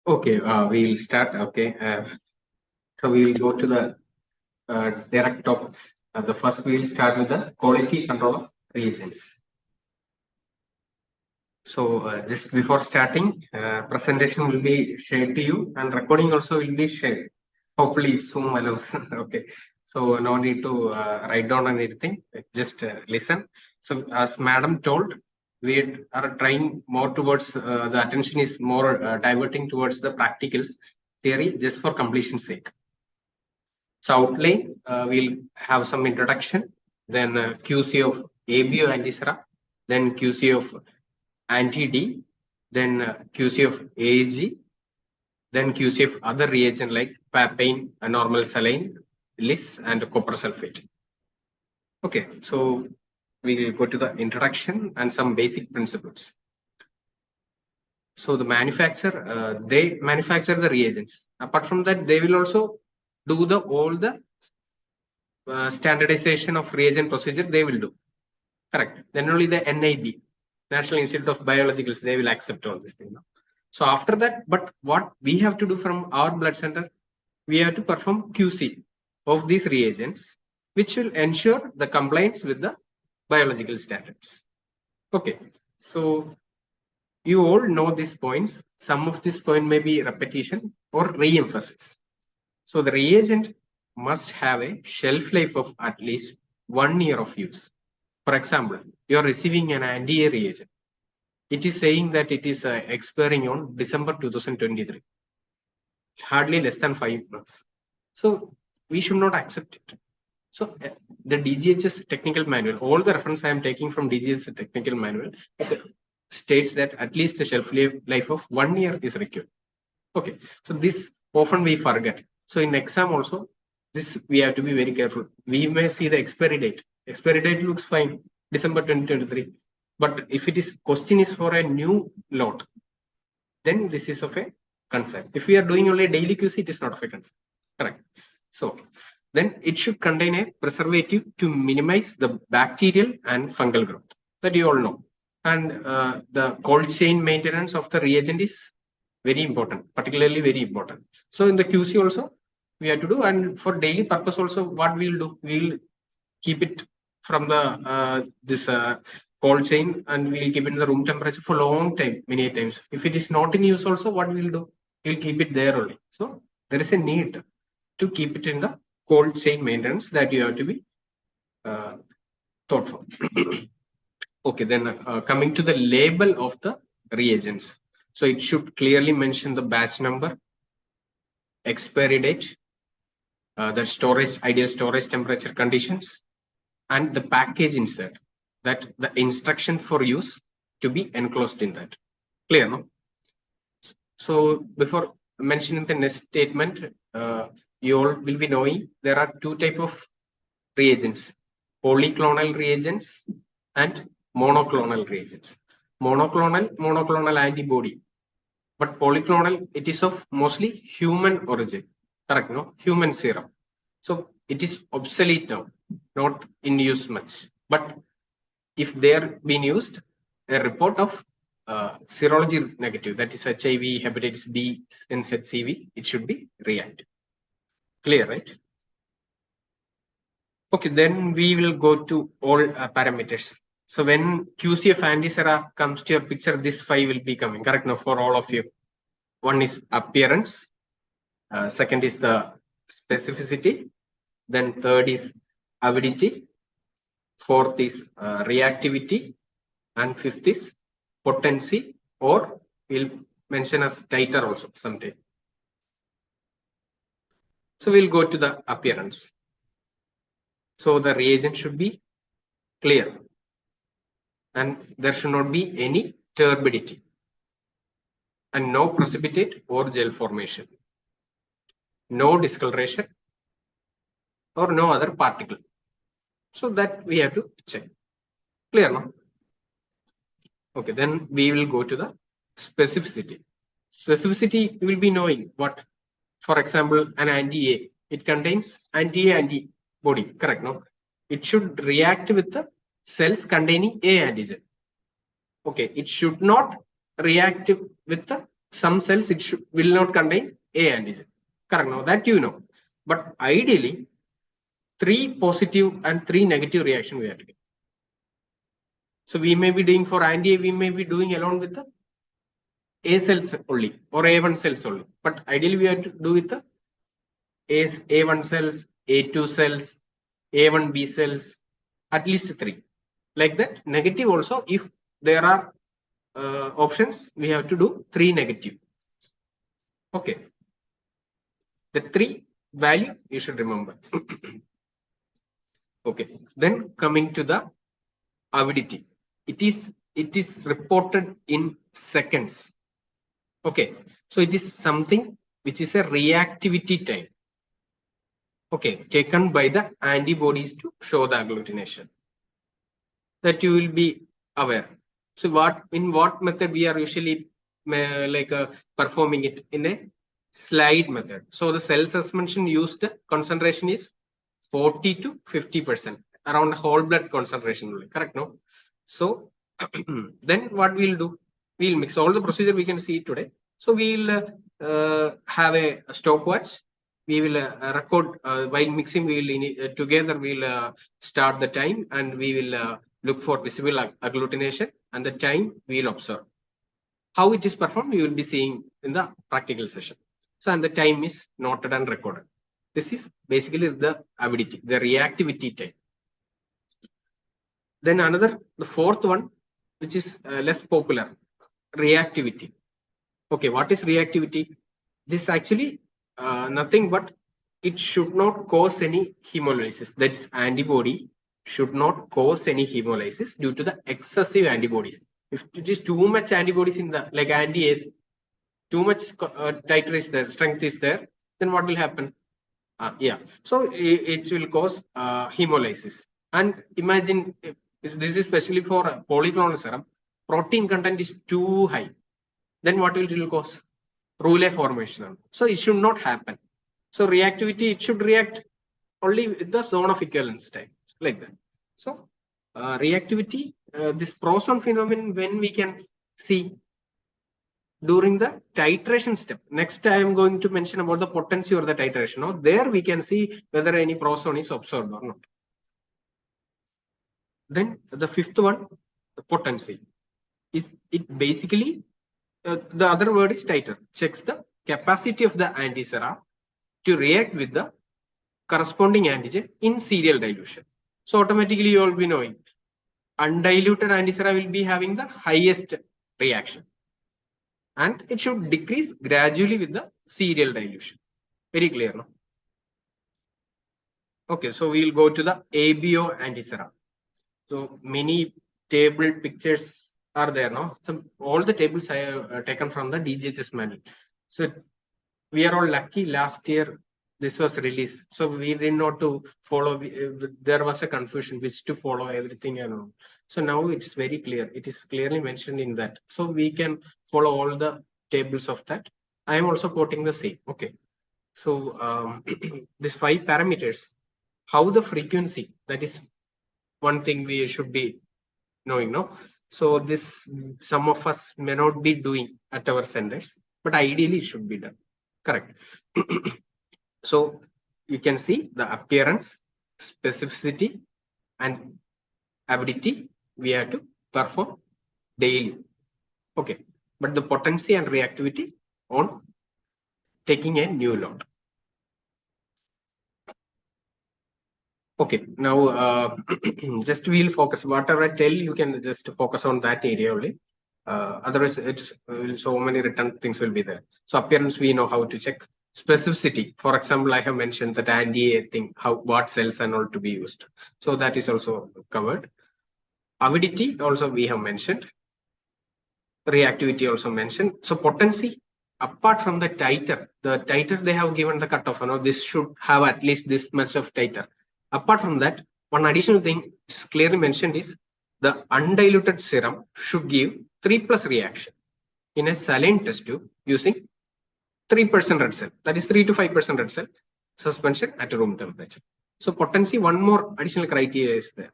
Okay, we'll start. Okay, so we'll go to the direct topics. The first, we'll start with the quality control of reagents. So just before starting, presentation will be shared to you, and recording also will be shared. Hopefully, Zoom allows. Okay, so no need to write down anything. Just listen. So as Madam told, we are trying more towards the attention is more diverting towards the practicals theory just for completion's sake. So outline, we'll have some introduction, then QC of ABO antisera, then QC of anti-D, then QC of ASG, then QC of other reagent like papain, normal saline, LIS, and copper sulfate. Okay, so we will go to the introduction and some basic principles. So the manufacturer, they manufacture the reagents. Apart from that, they will also do all the standardization of reagent procedure they will do. Correct. Then only the NIB, National Institute of Biologicals, they will accept all this thing. No? So after that, but what we have to do from our blood center, we have to perform QC of these reagents, which will ensure the compliance with the biological standards. Okay. So you all know these points. Some of this point may be repetition or re-emphasis. So the reagent must have a shelf life of at least 1 year of use. For example, you are receiving an anti-A reagent. It is saying that it is expiring on December 2023. Hardly less than 5 months. So we should not accept it. So the DGHS technical manual, all the reference I am taking from DGHS technical manual, states that at least a shelf life of 1 year is required. Okay, so this often we forget. So in exam also, this we have to be very careful. We may see the expiry date. Expiry date looks fine, December 2023. But if it is question is for a new lot, then this is of a concern. If we are doing only daily QC, it is not of a concern. Correct. So then it should contain a preservative to minimize the bacterial and fungal growth. That you all know. And the cold chain maintenance of the reagent is very important, particularly very important. So in the QC also we have to do, and for daily purpose also, what we will do, we will keep it from the this cold chain, and we will keep it in the room temperature for long time, many times. If it is not in use also, what we will do, we will keep it there only. So there is a need to keep it in the cold chain maintenance that you have to be thoughtful. Okay, then coming to the label of the reagents. So it should clearly mention the batch number, expiry date, the storage, ideal storage temperature conditions, and the package insert, that the instruction for use to be enclosed in that. Clear, no? So before mentioning the next statement, you all will be knowing there are two types of reagents, polyclonal reagents and monoclonal reagents. Monoclonal antibody, but polyclonal, it is of mostly human origin. Correct, no? Human serum. So it is obsolete now, not in use much. But if they are being used, a report of serology negative, that is HIV, hepatitis B, and HCV, it should be reactive. Clear, right? Okay, then we will go to all parameters. So when QC of antisera comes to your picture, this 5 will be coming, correct now, for all of you. One is appearance, second is the specificity, then third is avidity, fourth is reactivity, and fifth is potency, or we'll mention as titer also someday. So we'll go to the appearance. So the reagent should be clear, and there should not be any turbidity, and no precipitate or gel formation, no discoloration, or no other particle. So that we have to check. Clear, no? Okay, then we will go to the specificity. Specificity, you will be knowing what, for example, an anti-A, it contains anti-A antibody, correct, no? It should react with the cells containing A antigen. Okay, it should not react with the some cells will not contain A antigen. Correct. Now that you know. But ideally, 3 positive and 3 negative reaction we have to get. So we may be doing for anti-A, we may be doing along with the A cells only or A1 cells only. But ideally, we have to do with the A1 cells, A2 cells, A1B cells, at least 3. Like that, negative also, if there are options, we have to do 3 negative. Okay. The 3 value you should remember. Okay. Then coming to the avidity. It is reported in seconds. Okay. So it is something which is a reactivity time. Okay, taken by the antibodies to show the agglutination. That you will be aware. So in what method we are usually performing it in a slide method. So the cell suspension used concentration is 40 to 50%, around whole blood concentration only. Correct, no? So then what we'll do? We'll mix all the procedure we can see today. So we'll have a stopwatch. We will record while mixing. We will together. We'll start the time and we will look for visible agglutination, and the time we will observe. How it is performed, we will be seeing in the practical session. So, and the time is noted and recorded. This is basically the avidity, the reactivity time. Then the fourth one, which is less popular, reactivity. Okay, what is reactivity? This actually nothing but it should not cause any hemolysis. That's antibody should not cause any hemolysis due to the excessive antibodies. If it is too much antibodies in the like anti-A's, too much titer is there, strength is there, then what will happen? Yeah, so it will cause hemolysis. And imagine this is especially for polyclonal serum, protein content is too high. Then what will it will cause? Rouleau formation. So it should not happen. So reactivity, it should react only with the zone of equivalence time, like that. So reactivity, this Proston phenomenon, when we can see during the titration step. Next, I am going to mention about the potency or the titration. Now, there we can see whether any Proston is observed or not. Then the fifth one, the potency. Is it basically the other word is titer. Checks the capacity of the antisera to react with the corresponding antigen in serial dilution. So automatically you will be knowing undiluted antisera will be having the highest reaction, and it should decrease gradually with the serial dilution. Very clear, no? Okay, so we'll go to the ABO antisera. So many table pictures are there, no? So all the tables I have taken from the DGHS manual. So we are all lucky. Last year this was released, so we did not to follow. There was a confusion which to follow everything and all. So now it's very clear. It is clearly mentioned in that. So we can follow all the tables of that. I am also quoting the same. Okay. So these 5 parameters, how the frequency, that is one thing we should be knowing, no? So this some of us may not be doing at our centers, but ideally it should be done. Correct. So you can see the appearance, specificity, and avidity we have to perform daily. Okay, but the potency and reactivity on taking a new load. Okay, now just we'll focus. Whatever I tell, you can just focus on that area only. Otherwise, it's so many written things will be there. So appearance, we know how to check. Specificity, for example, I have mentioned that anti-A thing, what cells and all to be used. So that is also covered. Avidity also we have mentioned. Reactivity also mentioned. So potency, apart from the titer they have given the cutoff. You know, this should have at least this much of titer. Apart from that, one additional thing is clearly mentioned is the undiluted serum should give 3+ reaction in a saline test tube using 3% red cell, that is 3 to 5% red cell suspension at room temperature. So potency, one more additional criteria is there.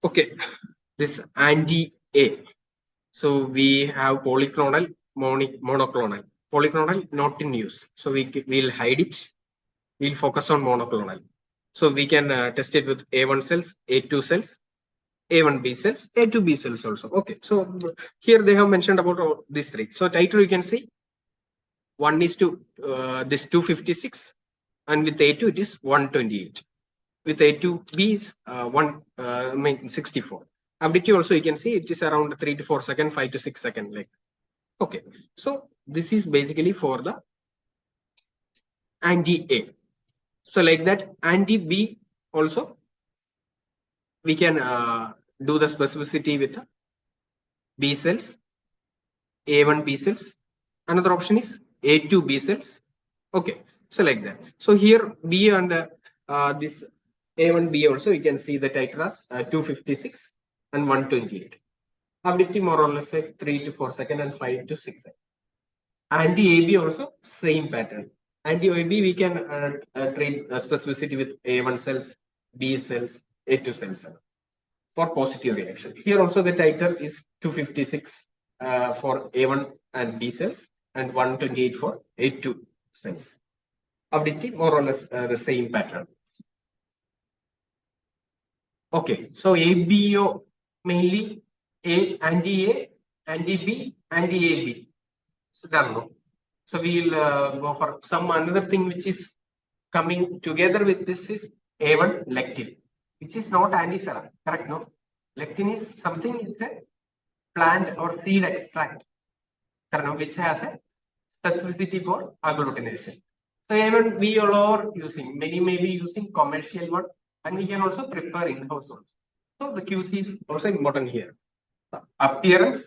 Okay, this anti-A. So we have polyclonal, monoclonal. Polyclonal not in use. So we'll hide it. We'll focus on monoclonal. So we can test it with A1 cells, A2 cells, A1B cells, A2B cells also. Okay. So here they have mentioned about these three. So titer you can see one is to this 256, and with A2 it is 128. With A2B is 64. Ability also you can see it is around 3 to 4 seconds, 5 to 6 seconds. Like okay, so this is basically for the anti-A. So like that anti-B also we can do the specificity with the B cells, A1 B cells. Another option is A2 B cells. Okay, so like that. So here B and this A1B also you can see the titer as 256 and 128. Ability more or less like 3 to 4 seconds and 5 to 6 seconds. Anti-AB also same pattern. Anti-AB we can treat specificity with A1 cells, B cells, A2 cells for positive reaction. Here also the titer is 256 for A1 and B cells and 128 for A2 cells. Ability more or less the same pattern. Okay, so ABO mainly anti-A, anti-B, anti-AB. So done, no? So we'll go for some another thing which is coming together with this is A1 lectin, which is not anti-serum, correct? No, lectin is something, it's a plant or seed extract, which has a specificity for agglutination. So A1 we all are using, many may be using commercial one, and we can also prepare in-house also. So the QC is also important here. The appearance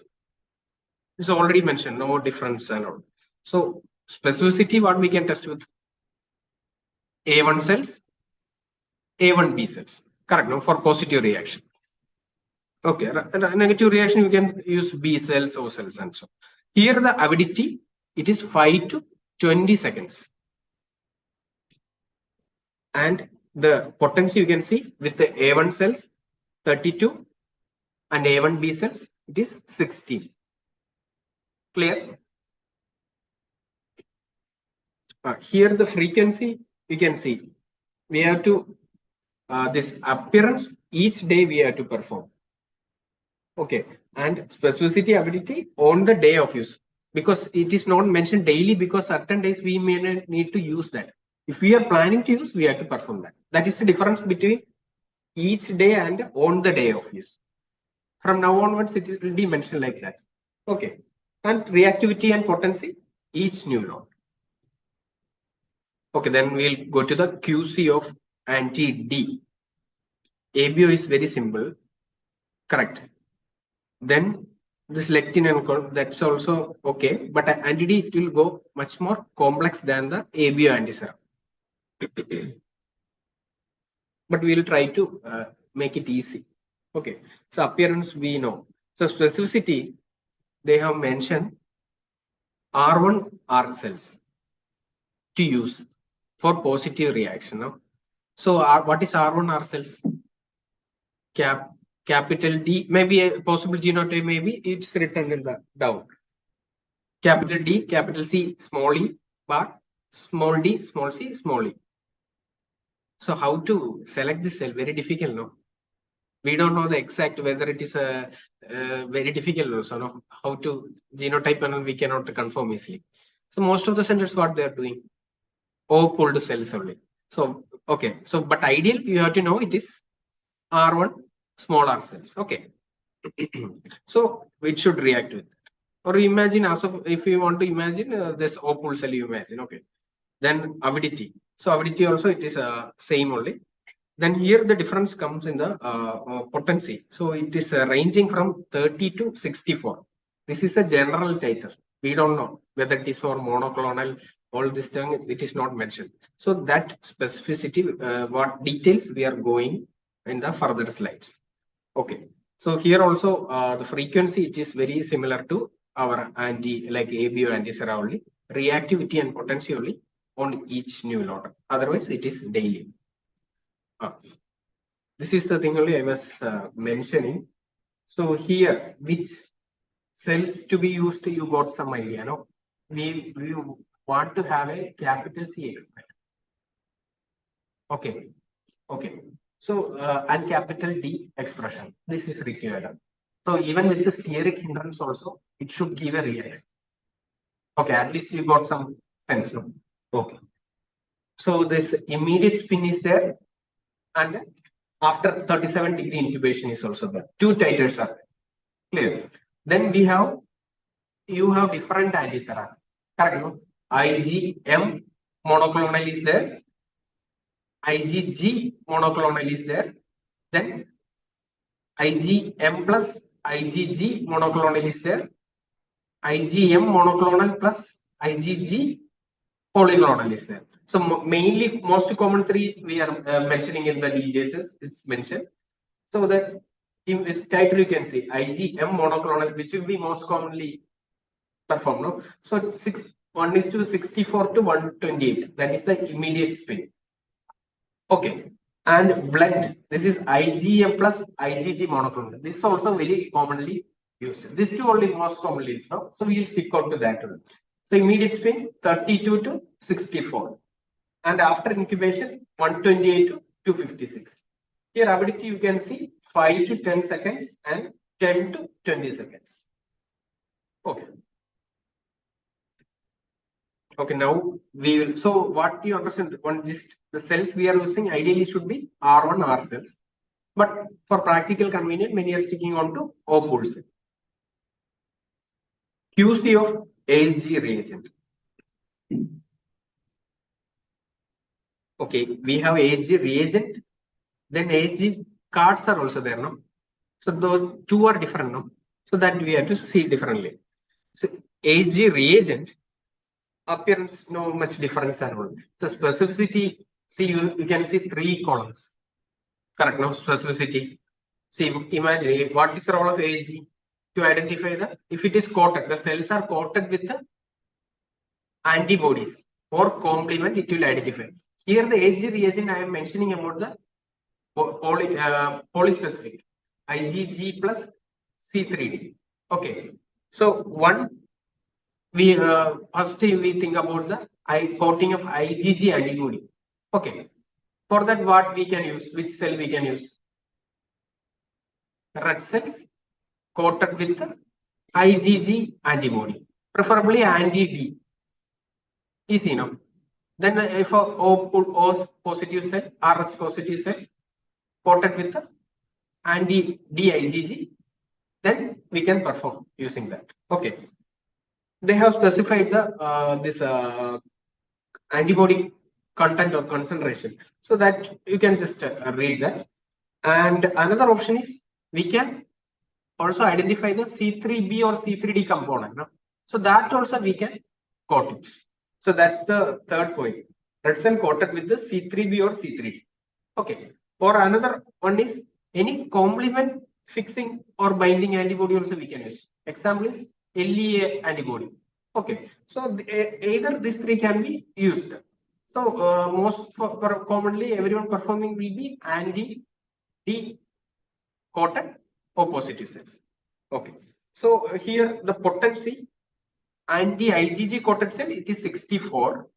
is already mentioned, no difference and all. So specificity, what we can test with A1 cells, A1B cells, correct? No, for positive reaction. Okay, negative reaction you can use B cells, O cells, and so. Here the avidity it is 5 to 20 seconds, and the potency you can see with the A1 cells 32 and A1B cells it is 16. Clear? Here the frequency you can see we have to this appearance each day we have to perform. Okay, and specificity ability on the day of use, because it is not mentioned daily, because certain days we may need to use that. If we are planning to use, we have to perform that. That is the difference between each day and on the day of use. From now onwards, it will be mentioned like that. Okay, and reactivity and potency, each new load. Okay, then we'll go to the QC of anti-D. ABO is very simple, correct? Then this lectin and that's also okay, but anti-D it will go much more complex than the ABO antiserum. But we will try to make it easy. Okay, so appearance we know. So specificity, they have mentioned R1 R cells to use for positive reaction. No? So what is R1 R cells? Capital D, maybe a possible genotype, maybe it's written in the down. Capital D, capital C, small e, bar, small d, small c, small e. So how to select this cell? Very difficult, no? We don't know the exact whether it is a very difficult also, no? How to genotype and we cannot confirm easily. So most of the centers, what they are doing? O pulled cells only. So, okay. So, but ideal, you have to know it is R1 small r cells. Okay. So it should react with that. Or imagine as of, if you want to imagine this O pull cell, you imagine. Okay. Then avidity. So avidity also it is same only. Then here the difference comes in the potency. So it is ranging from 30 to 64. This is a general titer. We don't know whether it is for monoclonal, all this thing, it is not mentioned. So that specificity, what details we are going in the further slides. Okay. So here also the frequency, it is very similar to our anti, like ABO antisera only. Reactivity and potency only on each new load. Otherwise, it is daily. This is the thing only I was mentioning. So here, which cells to be used, you got some idea, no? We want to have a capital C expression. Okay. Okay. So, and capital D expression. This is required. So, even with the steric hindrance also, it should give a reaction. Okay, at least you got some sense, no? Okay. So, this immediate spin is there, and after 37-degree incubation is also there. Two titers are clear. Then we have, you have different antiseras. Correct, no? IgM monoclonal is there. IgG monoclonal is there. Then IgM plus IgG monoclonal is there. IgM monoclonal plus IgG polyclonal is there. So mainly most common three we are mentioning in the DJs, it's mentioned. So that in this title you can see IgM monoclonal, which will be most commonly performed. No? So 1:64 to 128. That is the immediate spin. Okay. And blood, this is IgM plus IgG monoclonal. This is also very commonly used. This two only most commonly used. No? So we will stick out to that one. So immediate spin 32 to 64. And after incubation 128 to 256. Here ability you can see 5 to 10 seconds and 10 to 20 seconds. Okay. Okay, now we will. So what you understand? One just the cells we are using ideally should be R1 R cells, but for practical convenience, many are sticking on to O pool cell. QC of ASG reagent. Okay, we have ASG reagent, then ASG cards are also there, no? So those two are different, no? So that we have to see differently. So ASG reagent appearance no much difference at all. So specificity, see you can see three columns. Correct, no? Specificity. See, imagine what is the role of ASG to identify the, if it is coated, the cells are coated with the antibodies or complement, it will identify. Here the ASG reagent I am mentioning about the polyspecific IgG plus C3D. Okay, so one we first we think about the coating of IgG antibody. Okay, for that what we can use, which cell we can use? Red cells coated with the IgG antibody, preferably anti-D. Easy, no? Then if a O positive cell, RH positive cell coated with the anti-D IgG, then we can perform using that. Okay. They have specified the this antibody content or concentration, so that you can just read that. And another option is we can also identify the C3b or C3d component. No? So that also we can coat it. So that's the third point. Red cell coated with the C3b or C3d. Okay. Or another one is any complement fixing or binding antibody also we can use. Example is LEA antibody. Okay. So either these three can be used. So most commonly everyone performing will be anti-D coated O positive cells. Okay. So here the potency anti-IgG coated cell it is 64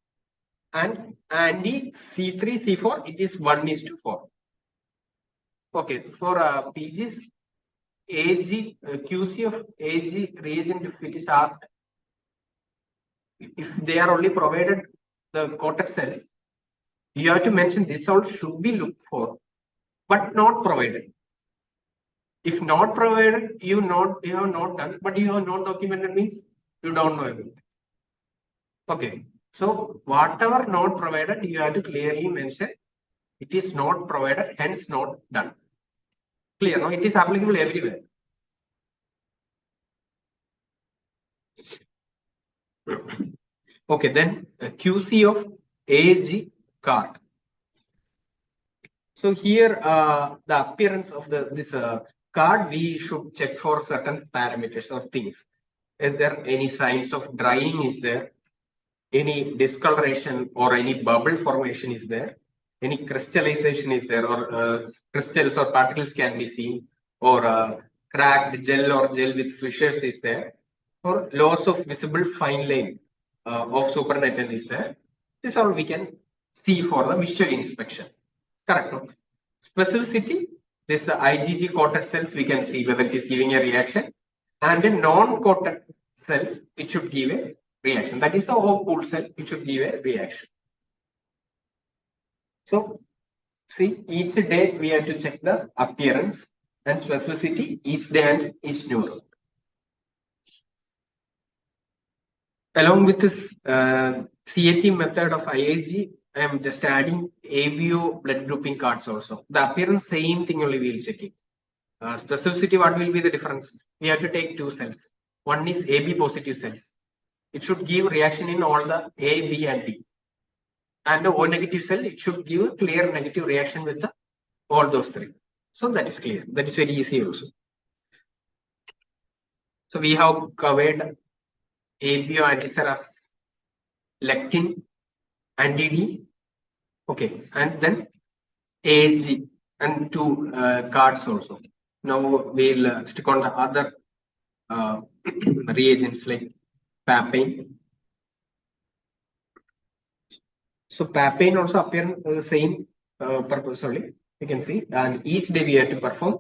and anti-C3 C4 it is 1:4. Okay, for PGs AG QC of AG reagent, if it is asked, if they are only provided the coated cells, you have to mention this all should be looked for, but not provided. If not provided, you have not done, but you have not documented means you don't know about it. Okay, so whatever not provided, you have to clearly mention it is not provided, hence not done. Clear? No, it is applicable everywhere. Okay, then QC of ASG card. So here the appearance of this card, we should check for certain parameters or things. Is there any signs of drying? Is there any discoloration or any bubble formation? Is there any crystallization? Is there, or crystals or particles can be seen, or cracked gel or gel with fissures is there, or loss of visible fine line of supernatant is there. This all we can see for the visual inspection. Correct. No? Specificity, this IgG coated cells we can see whether it is giving a reaction, and the non-coated cells it should give a reaction. That is the O-pool cell, it should give a reaction. So see, each day we have to check the appearance and specificity each day and each neuron. Along with this CAT method of ISG, I am just adding ABO blood grouping cards also. The appearance, same thing only we will check it. Specificity, what will be the difference? We have to take two cells. One is AB positive cells. It should give reaction in all the A, B, and D. And the O negative cell, it should give a clear negative reaction with the, all those three. So that is clear. That is very easy also. So we have covered ABO antiseras, lectin, anti-D. Okay, and then ASG and two cards also. Now we'll stick on the other reagents like papain. So papain also appear the same purpose only. You can see, and each day we have to perform,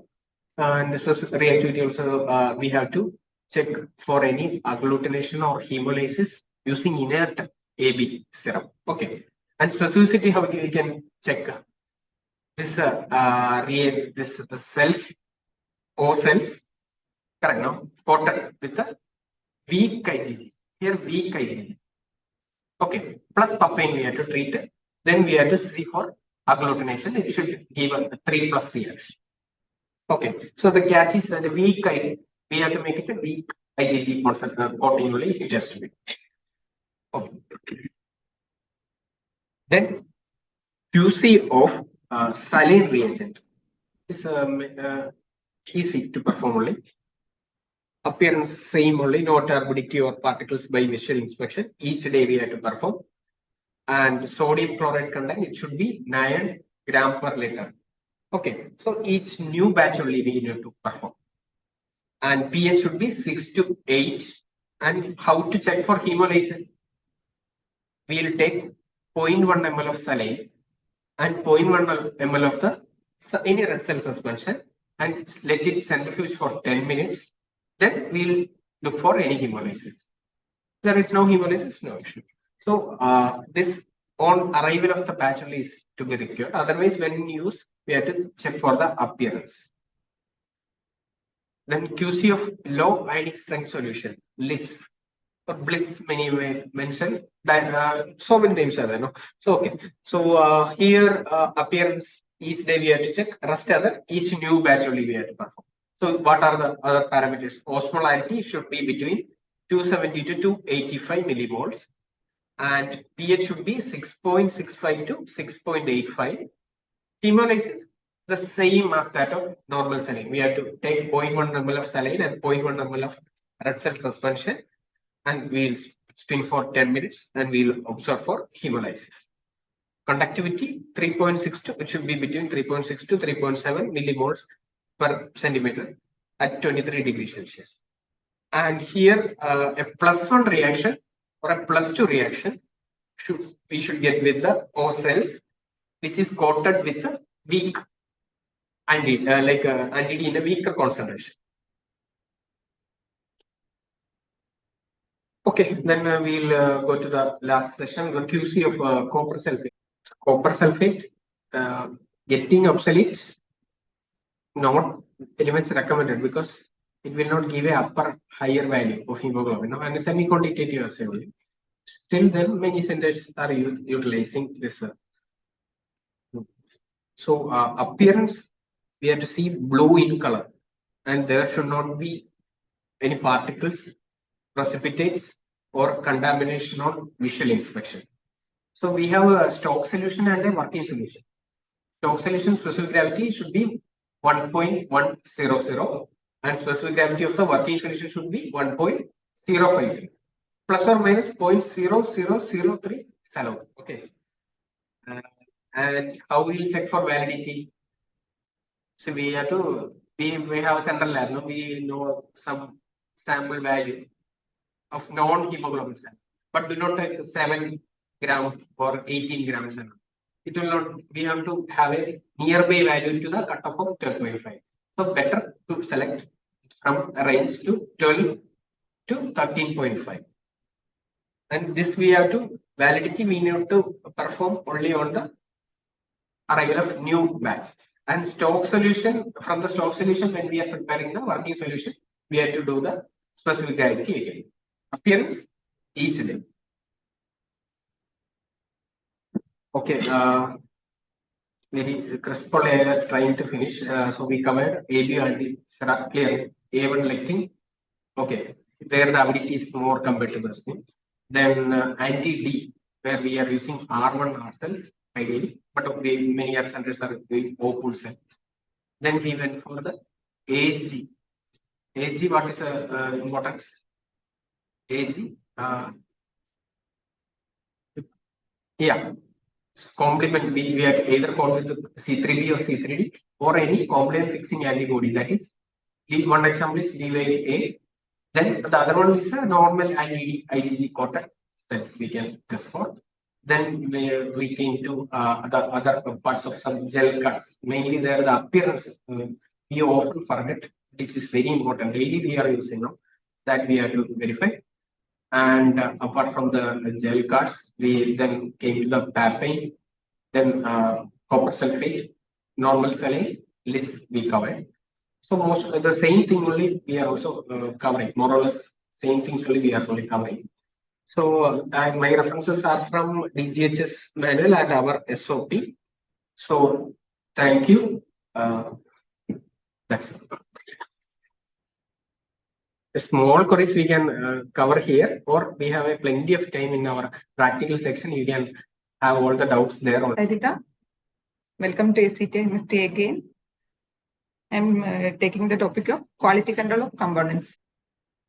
and this was reactivity also. We have to check for any agglutination or hemolysis using inert AB serum. Okay, and specificity how we can check this this cells O cells, correct now, coated with the weak IgG. Here weak IgG. Okay, plus papain we have to treat it. Then we have to see for agglutination. It should give a 3+ reaction. Okay, so the catch is that the weak IgG, we have to make it a weak IgG coating only if it has to be. Okay. Then QC of saline reagent is easy to perform only. Appearance same only, no turbidity or particles by visual inspection. Each day we have to perform. And sodium chloride content, it should be 9 gram per liter. Okay, so each new batch only we need to perform. And pH should be 6 to 8. And how to check for hemolysis? We will take 0.1 ml of saline and 0.1 ml of the any red cell suspension and let it centrifuge for 10 minutes. Then we will look for any hemolysis. There is no hemolysis, no issue. So this on arrival of the batch only is to be required. Otherwise, when used, we have to check for the appearance. Then QC of low ionic strength solution, LIS or BLISS, many way mentioned. So many names are there. No? So okay. So here appearance each day we have to check. Rest other each new batch only we have to perform. So what are the other parameters? Osmolarity should be between 270 to 285 millimoles. And pH should be 6.65 to 6.85. Hemolysis, the same as that of normal saline. We have to take 0.1 ml of saline and 0.1 ml of red cell suspension, and we'll spin for 10 minutes and we'll observe for hemolysis. Conductivity 3.6 to, it should be between 3.6 to 3.7 millimoles per centimeter at 23 degrees Celsius. And here a +1 reaction or a +2 reaction we should get with the O cells, which is coated with a weak anti-D in a weaker concentration. Okay, then we'll go to the last session, the QC of copper sulfate. Copper sulfate getting obsolete, not very much recommended because it will not give a upper higher value of hemoglobin, and a semi-quantitative assay only. Still then many centers are utilizing this. So appearance, we have to see blue in color, and there should not be any particles, precipitates, or contamination on visual inspection. So we have a stock solution and a working solution. Stock solution specific gravity should be 1.100, and specific gravity of the working solution should be 1.053, plus or minus 0.0003 salon. Okay. And how we will check for validity? So we have to we have a central lab. No? We know some sample value of non-hemoglobin cell, but do not take 7 grams or 18 grams. It will not. We have to have a nearby value to the cutoff of 12.5. So better to select from a range to 12 to 13.5. And this we have to validity. We need to perform only on the arrival of new batch. And stock solution, from the stock solution, when we are preparing the working solution, we have to do the specific gravity again. Appearance easily. Okay, very Crispal is trying to finish. So we covered AB and clear A1 lectin. Okay, there the ability is more compared to the skin. Then anti-D, where we are using R1 R cells ideally, but many R centers are doing O pool cell. Then we went for the AG. AG, what is importance? AG, yeah, complement. We have either called with C3B or C3D or any complement fixing antibody. That is, one example is DYA. Then the other one is a normal IgG coated cells we can test for. Then we came to the other parts of some gel cuts. Mainly there the appearance we often forget, which is very important. Daily we are using that we have to verify. And apart from the gel cuts, we then came to the papain, then copper sulfate, normal saline, list we covered. So most of the same thing only we are also covering, more or less same things only we are only covering. So my references are from DGHS manual and our SOP. So thank you. That's it. Small queries we can cover here, or we have a plenty of time in our practical section. You can have all the doubts there. Adita, welcome to SCTIMST again. I'm taking the topic of quality control of components.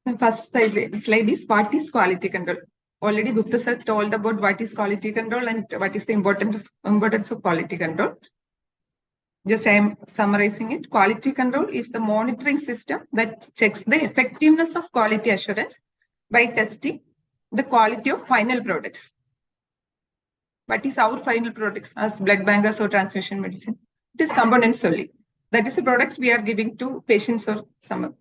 The first slide is what is quality control. Already Gupta sir told about what is quality control and what is the importance of quality control. Just I am summarizing it. Quality control is the monitoring system that checks the effectiveness of quality assurance by testing the quality of final products. What is our final products as blood bankers or transfusion medicine? It is components only. That is the products we are giving to patients or someone.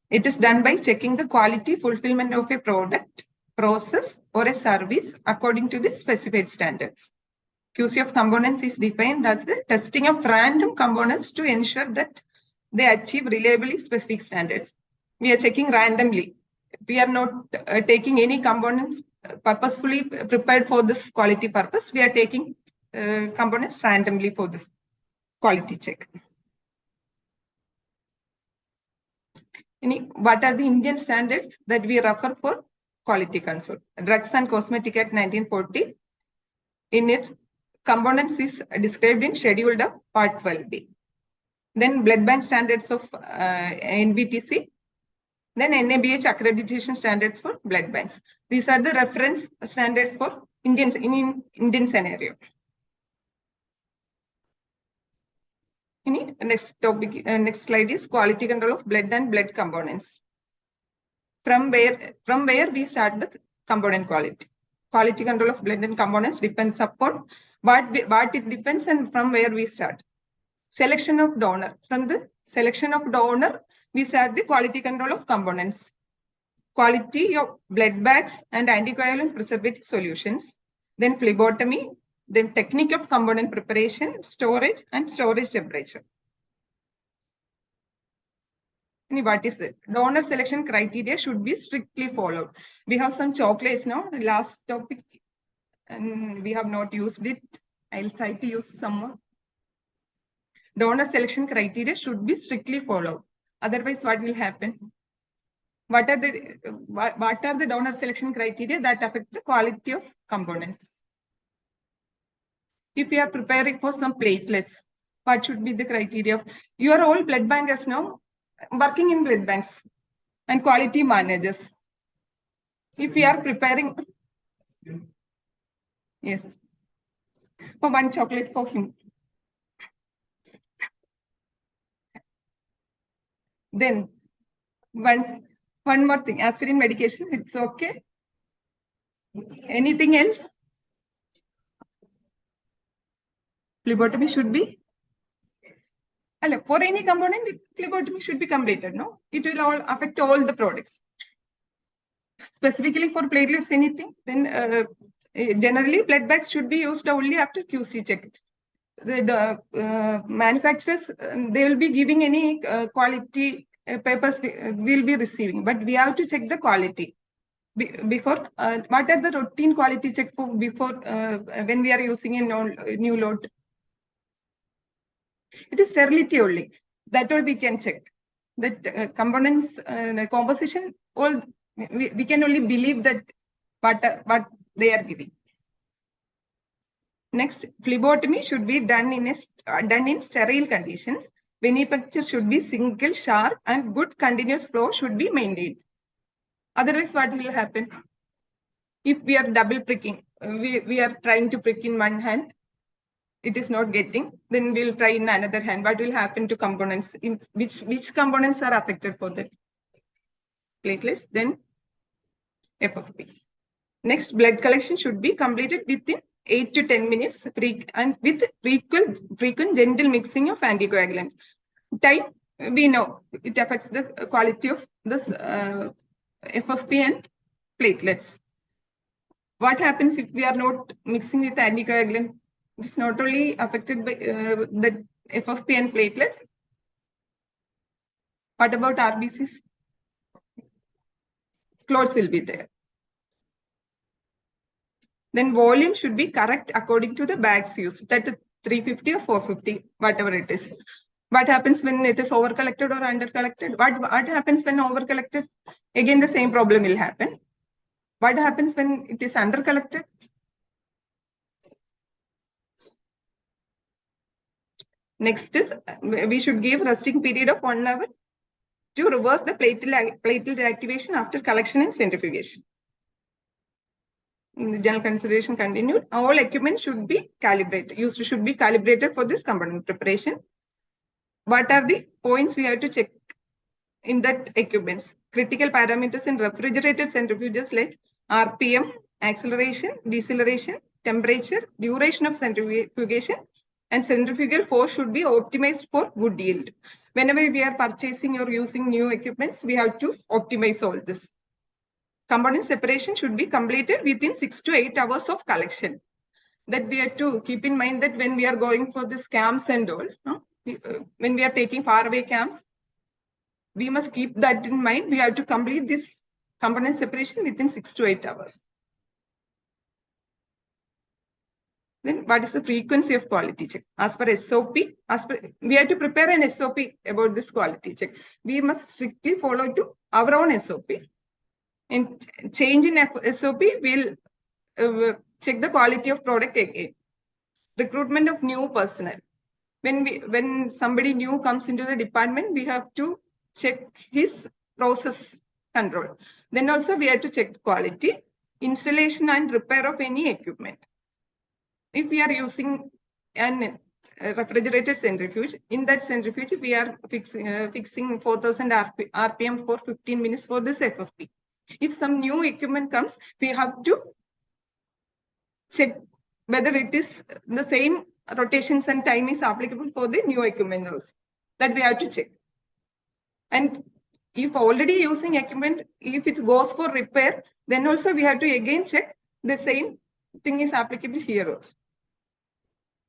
It is done by checking the quality fulfillment of a product, process, or a service according to the specified standards. QC of components is defined as the testing of random components to ensure that they achieve reliably specific standards. We are checking randomly. We are not taking any components purposefully prepared for this quality purpose. We are taking components randomly for this quality check. What are the Indian standards that we refer for quality control? Drugs and Cosmetic Act 1940. In it, components is described in Schedule of Part 12B. Then blood bank standards of NBTC. Then NABH accreditation standards for blood banks. These are the reference standards for Indians in Indian scenario. Next topic, next slide is quality control of blood and blood components. From where we start the component quality. Quality control of blood and components depends upon what it depends and from where we start. Selection of donor. From the selection of donor, we start the quality control of components. Quality of blood bags and anticoagulant preservative solutions. Then phlebotomy. Then technique of component preparation, storage, and storage temperature. What is it? Donor selection criteria should be strictly followed. We have some chocolates now, the last topic, and we have not used it. I'll try to use some more. Donor selection criteria should be strictly followed. Otherwise, what will happen? What are the donor selection criteria that affect the quality of components? If you are preparing for some platelets, what should be the criteria? You are all blood bankers now, working in blood banks and quality managers. If we are preparing, yes, for one chocolate for him. Then one more thing, aspirin medication, it's okay. Anything else? Phlebotomy should be? For any component, phlebotomy should be completed, no? It will all affect all the products. Specifically for platelets, anything, then generally blood bags should be used only after QC check. The manufacturers, they will be giving any quality papers we'll be receiving, but we have to check the quality before. What are the routine quality check for before when we are using a new lot? It is sterility only. That all we can check. That components, the composition, all we can only believe that what they are giving. Next, phlebotomy should be done in sterile conditions. Venipuncture should be single, sharp, and good continuous flow should be maintained. Otherwise, what will happen? If we are double pricking, we are trying to prick in one hand, it is not getting, then we'll try in another hand. What will happen to components? In which components are affected for that? Platelets, then FFP. Next, blood collection should be completed within 8 to 10 minutes and with frequent gentle mixing of anticoagulant. Time, we know it affects the quality of this FFP and platelets. What happens if we are not mixing with anticoagulant? It's not only affected by the FFP and platelets. What about RBCs? Clots will be there. Then volume should be correct according to the bags used. That is 350 or 450, whatever it is. What happens when it is over collected or under collected? What happens when over collected? Again, the same problem will happen. What happens when it is under collected? Next is we should give resting period of 1 hour to reverse the platelet activation after collection and centrifugation. The general consideration continued. All equipment should be calibrated. Should be calibrated for this component preparation. What are the points we have to check in that equipments? Critical parameters in refrigerated centrifuges like RPM, acceleration, deceleration, temperature, duration of centrifugation, and centrifugal force should be optimized for good yield. Whenever we are purchasing or using new equipments, we have to optimize all this. Component separation should be completed within 6 to 8 hours of collection. That we have to keep in mind that when we are going for this camps and all, when we are taking faraway camps, we must keep that in mind. We have to complete this component separation within 6 to 8 hours. Then what is the frequency of quality check? As per SOP, we have to prepare an SOP about this quality check. We must strictly follow to our own SOP. And change in SOP will check the quality of product again. Recruitment of new personnel. When somebody new comes into the department, we have to check his process control. Then also we have to check the quality, installation and repair of any equipment. If we are using an refrigerated centrifuge, in that centrifuge we are fixing 4000 RPM for 15 minutes for this FFP. If some new equipment comes, we have to check whether it is the same rotations and time is applicable for the new equipment also. That we have to check. And if already using equipment, if it goes for repair, then also we have to again check the same thing is applicable here also.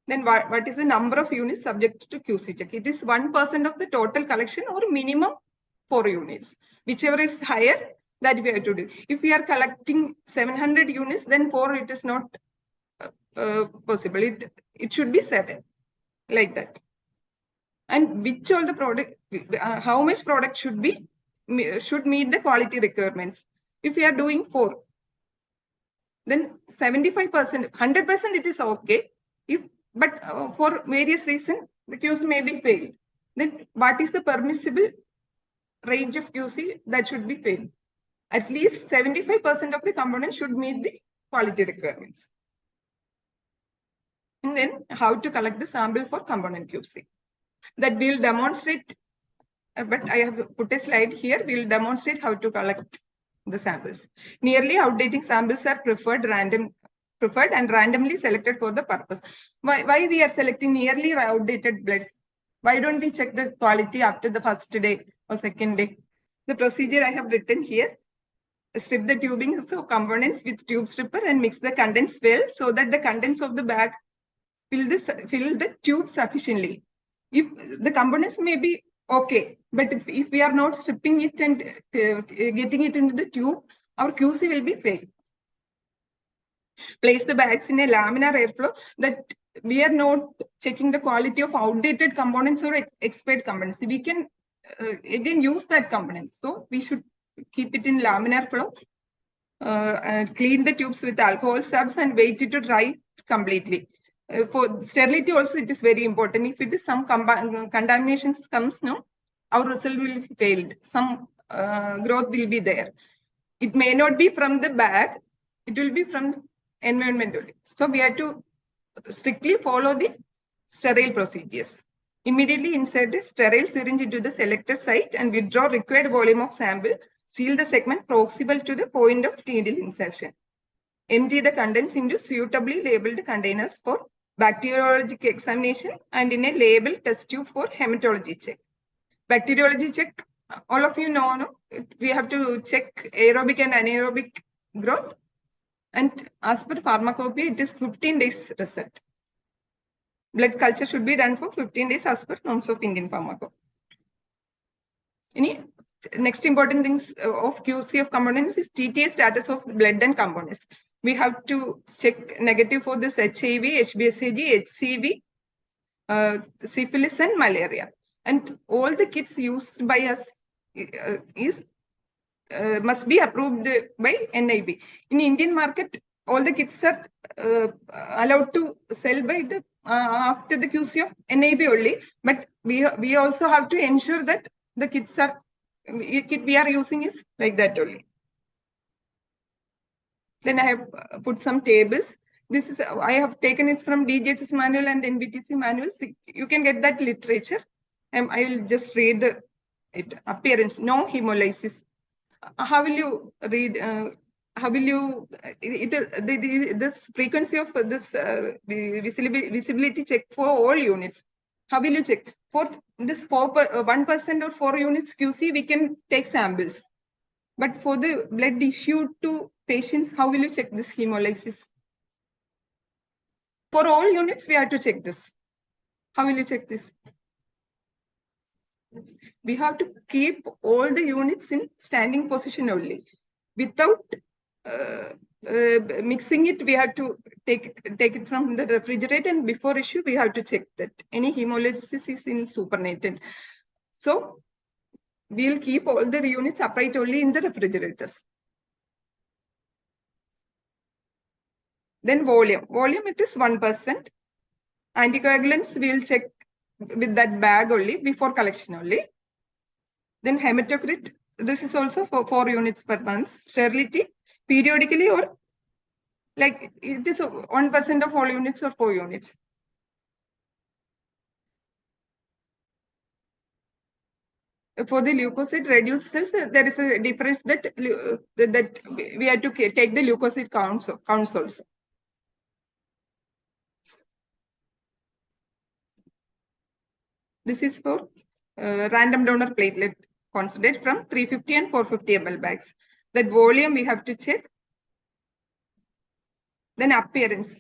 Then what is the number of units subject to QC check? It is 1% of the total collection or minimum 4 units. Whichever is higher, that we have to do. If we are collecting 700 units, then 4 it is not possible. It should be 7, like that. And which all the product, how much product should meet the quality requirements. If we are doing 4, then 75%, 100% it is okay. But for various reasons, the QC may be failed. Then what is the permissible range of QC that should be failed? At least 75% of the components should meet the quality requirements. And then how to collect the sample for component QC. That will demonstrate but I have put a slide here. We'll demonstrate how to collect the samples. Nearly outdated samples are preferred and randomly selected for the purpose. Why we are selecting nearly outdated blood? Why don't we check the quality after the first day or second day? The procedure I have written here. Strip the tubing of components with tube stripper and mix the contents well so that the contents of the bag fill the tube sufficiently. If the components may be okay, but if we are not stripping it and getting it into the tube, our QC will be failed. Place the bags in a laminar airflow that we are not checking the quality of outdated components or expired components. We can again use that component. So we should keep it in laminar flow. Clean the tubes with alcohol swabs and wait it to dry completely. For sterility also, it is very important. If it is some contaminations comes, no, our result will be failed. Some growth will be there. It may not be from the bag. It will be from environment only. So we have to strictly follow the sterile procedures. Immediately insert the sterile syringe into the selected site and withdraw required volume of sample. Seal the segment proximal to the point of needle insertion. Empty the contents into suitably labeled containers for bacteriologic examination and in a labeled test tube for hematology check. Bacteriology check, all of you know, no? We have to check aerobic and anaerobic growth. And as per pharmacopoeia, it is 15 days result. Blood culture should be done for 15 days as per norms of Indian pharmacopoeia. Any next important things of QC of components is TTA status of blood and components. We have to check negative for this HIV, HBsAg, HCV, syphilis and malaria. And all the kits used by us must be approved by NIB. In Indian market, all the kits are allowed to sell by the after the QC of NIB only. But we also have to ensure that the kit we are using is like that only. Then I have put some tables. This is I have taken it from DGHS manual and NBTC manuals. You can get that literature. I will just read it. Appearance, no hemolysis. How will you read? How will you? This frequency of this visibility check for all units. How will you check? For this 1% or 4 units QC, we can take samples. But for the blood issued to patients, how will you check this hemolysis? For all units, we have to check this. How will you check this? We have to keep all the units in standing position only. Without mixing it, we have to take it from the refrigerator, and before issue, we have to check that any hemolysis is in supernatant. So we'll keep all the units upright only in the refrigerators. Then volume. Volume, it is 1%. Anticoagulants, we'll check with that bag only before collection only. Then hematocrit, this is also for 4 units per month. Sterility, periodically or like it is 1% of all units or 4 units. For the leukocyte reduced cells, there is a difference that we have to take the leukocyte counts also. This is for random donor platelet concentrate from 350 and 450 ml bags. That volume we have to check. Then appearance.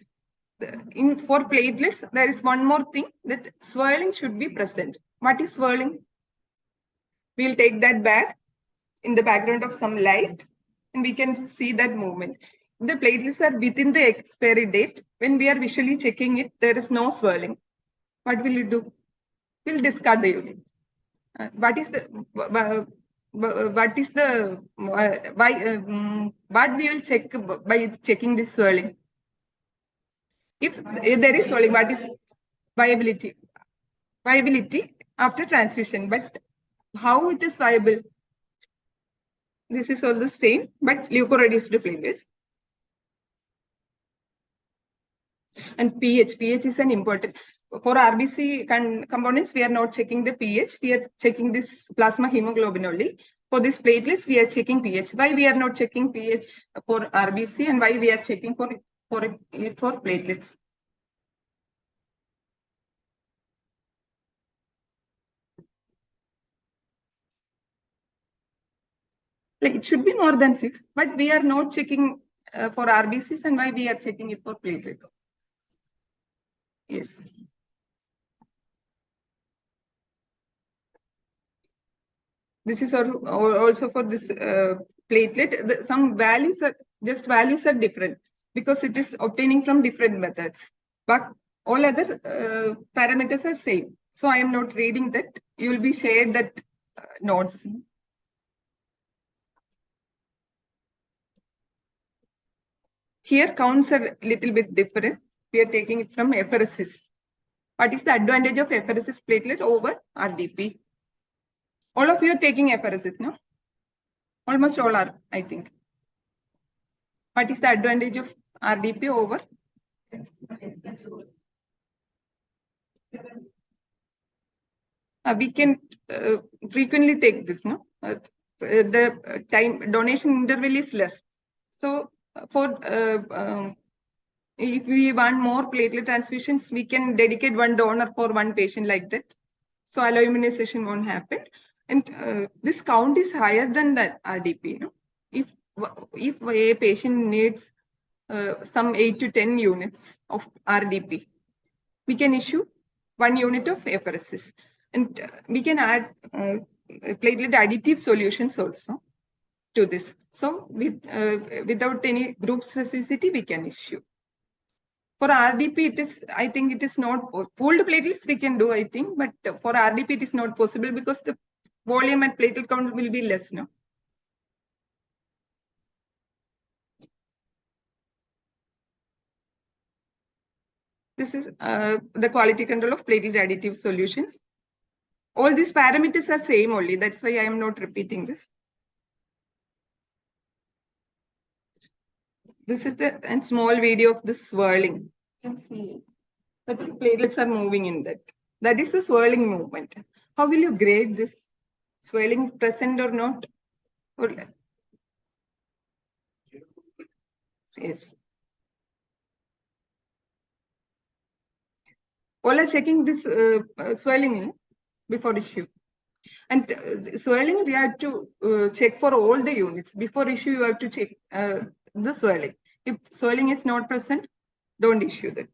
For platelets, there is one more thing, that swirling should be present. What is swirling? We'll take that bag in the background of some light and we can see that movement. The platelets are within the expiry date. When we are visually checking it, there is no swirling. What will you do? We'll discard the unit. What we will check by checking this swirling? If there is swirling, what is viability? Viability after transfusion, but how it is viable? This is all the same, but leukoreduced platelets. And pH is an important. For RBC components, we are not checking the pH. We are checking this plasma hemoglobin only. For these platelets, we are checking pH. Why we are not checking pH for RBC and why we are checking for platelets? Like it should be more than 6, but we are not checking for RBCs, and why we are checking it for platelets? Yes. This is also for this platelet. Some values are different because it is obtaining from different methods, but all other parameters are same. So I am not reading that. You will be shared that notes. Here counts are a little bit different. We are taking it from apheresis. What is the advantage of apheresis platelet over RDP? All of you are taking apheresis, no? Almost all are, I think. What is the advantage of RDP over? We can frequently take this, no? The time donation interval is less. So for if we want more platelet transfusions, we can dedicate one donor for one patient like that. So alloimmunization won't happen. And this count is higher than the RDP. No? If a patient needs some 8 to 10 units of RDP, we can issue 1 unit of apheresis. And we can add platelet additive solutions also to this. So without any group specificity, we can issue. For RDP, I think it is not pooled platelets we can do, I think, but for RDP it is not possible because the volume and platelet count will be less now. This is the quality control of platelet additive solutions. All these parameters are same only. That's why I am not repeating this. This is the small video of the swirling. You can see the platelets are moving in that. That is the swirling movement. How will you grade this? Swelling present or not? Or yes. All are checking this swelling before issue. And swelling, we have to check for all the units. Before issue, you have to check the swelling. If swelling is not present, don't issue that.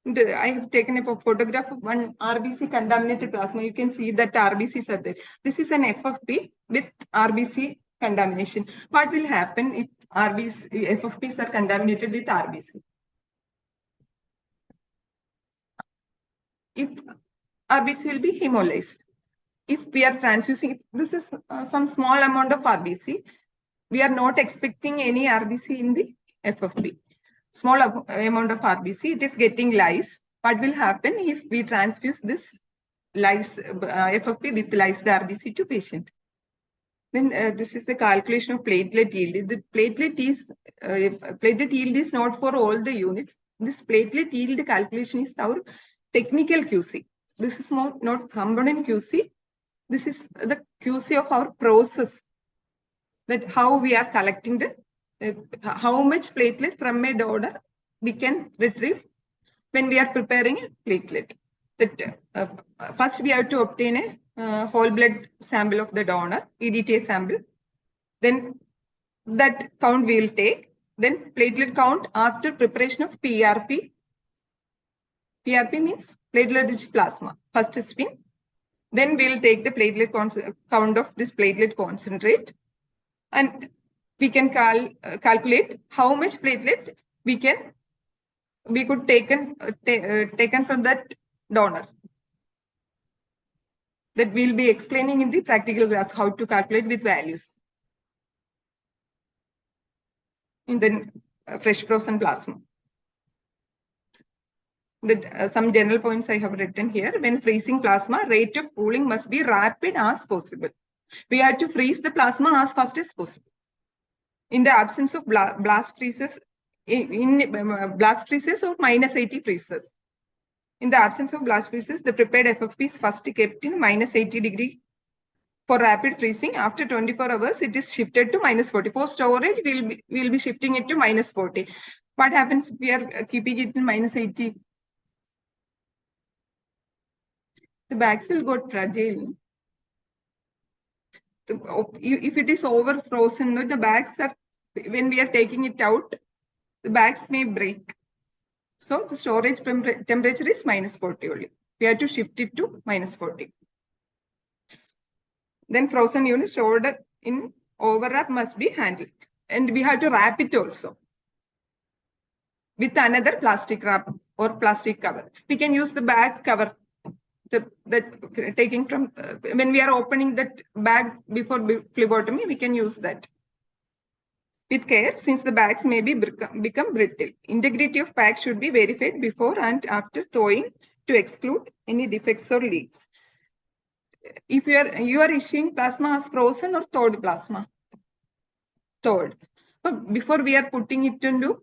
I have taken a photograph of one RBC contaminated plasma. You can see that RBCs are there. This is an FFP with RBC contamination. What will happen if FFPs are contaminated with RBC? If RBC will be hemolyzed. If we are transfusing, this is some small amount of RBC. We are not expecting any RBC in the FFP. Small amount of RBC, it is getting lysed. What will happen if we transfuse this FFP with lysed RBC to patient? Then this is the calculation of platelet yield. The platelet yield is not for all the units. This platelet yield calculation is our technical QC. This is not component QC. This is the QC of our process. That how we are collecting the how much platelet from a donor we can retrieve when we are preparing a platelet. That first we have to obtain a whole blood sample of the donor, EDTA sample. Then that count we will take. Then platelet count after preparation of PRP. PRP means platelet-rich plasma. First spin. Then we will take the platelet count of this platelet concentrate. And we can calculate how much platelet we could taken from that donor. That we'll be explaining in the practical class how to calculate with values in the fresh frozen plasma. That some general points I have written here. When freezing plasma, rate of cooling must be rapid as possible. We have to freeze the plasma as fast as possible. In the absence of blast freezers, in blast freezes or -80 freezes. In the absence of blast freezes, the prepared FFP is first kept in -80 degree for rapid freezing. After 24 hours, it is shifted to -40. For storage, we'll be shifting it to -40. What happens if we are keeping it in -80? The bags will go fragile. If it is over frozen, the bags are, when we are taking it out, the bags may break. So the storage temperature is -40 only. We have to shift it to -40. Then frozen units stored in overwrap must be handled. And we have to wrap it also with another plastic wrap or plastic cover. We can use the bag cover that taking from when we are opening that bag before phlebotomy, we can use that. With care, since the bags may become brittle. Integrity of bags should be verified before and after thawing to exclude any defects or leaks. If you are issuing plasma as frozen or thawed plasma? Thawed. But before we are putting it into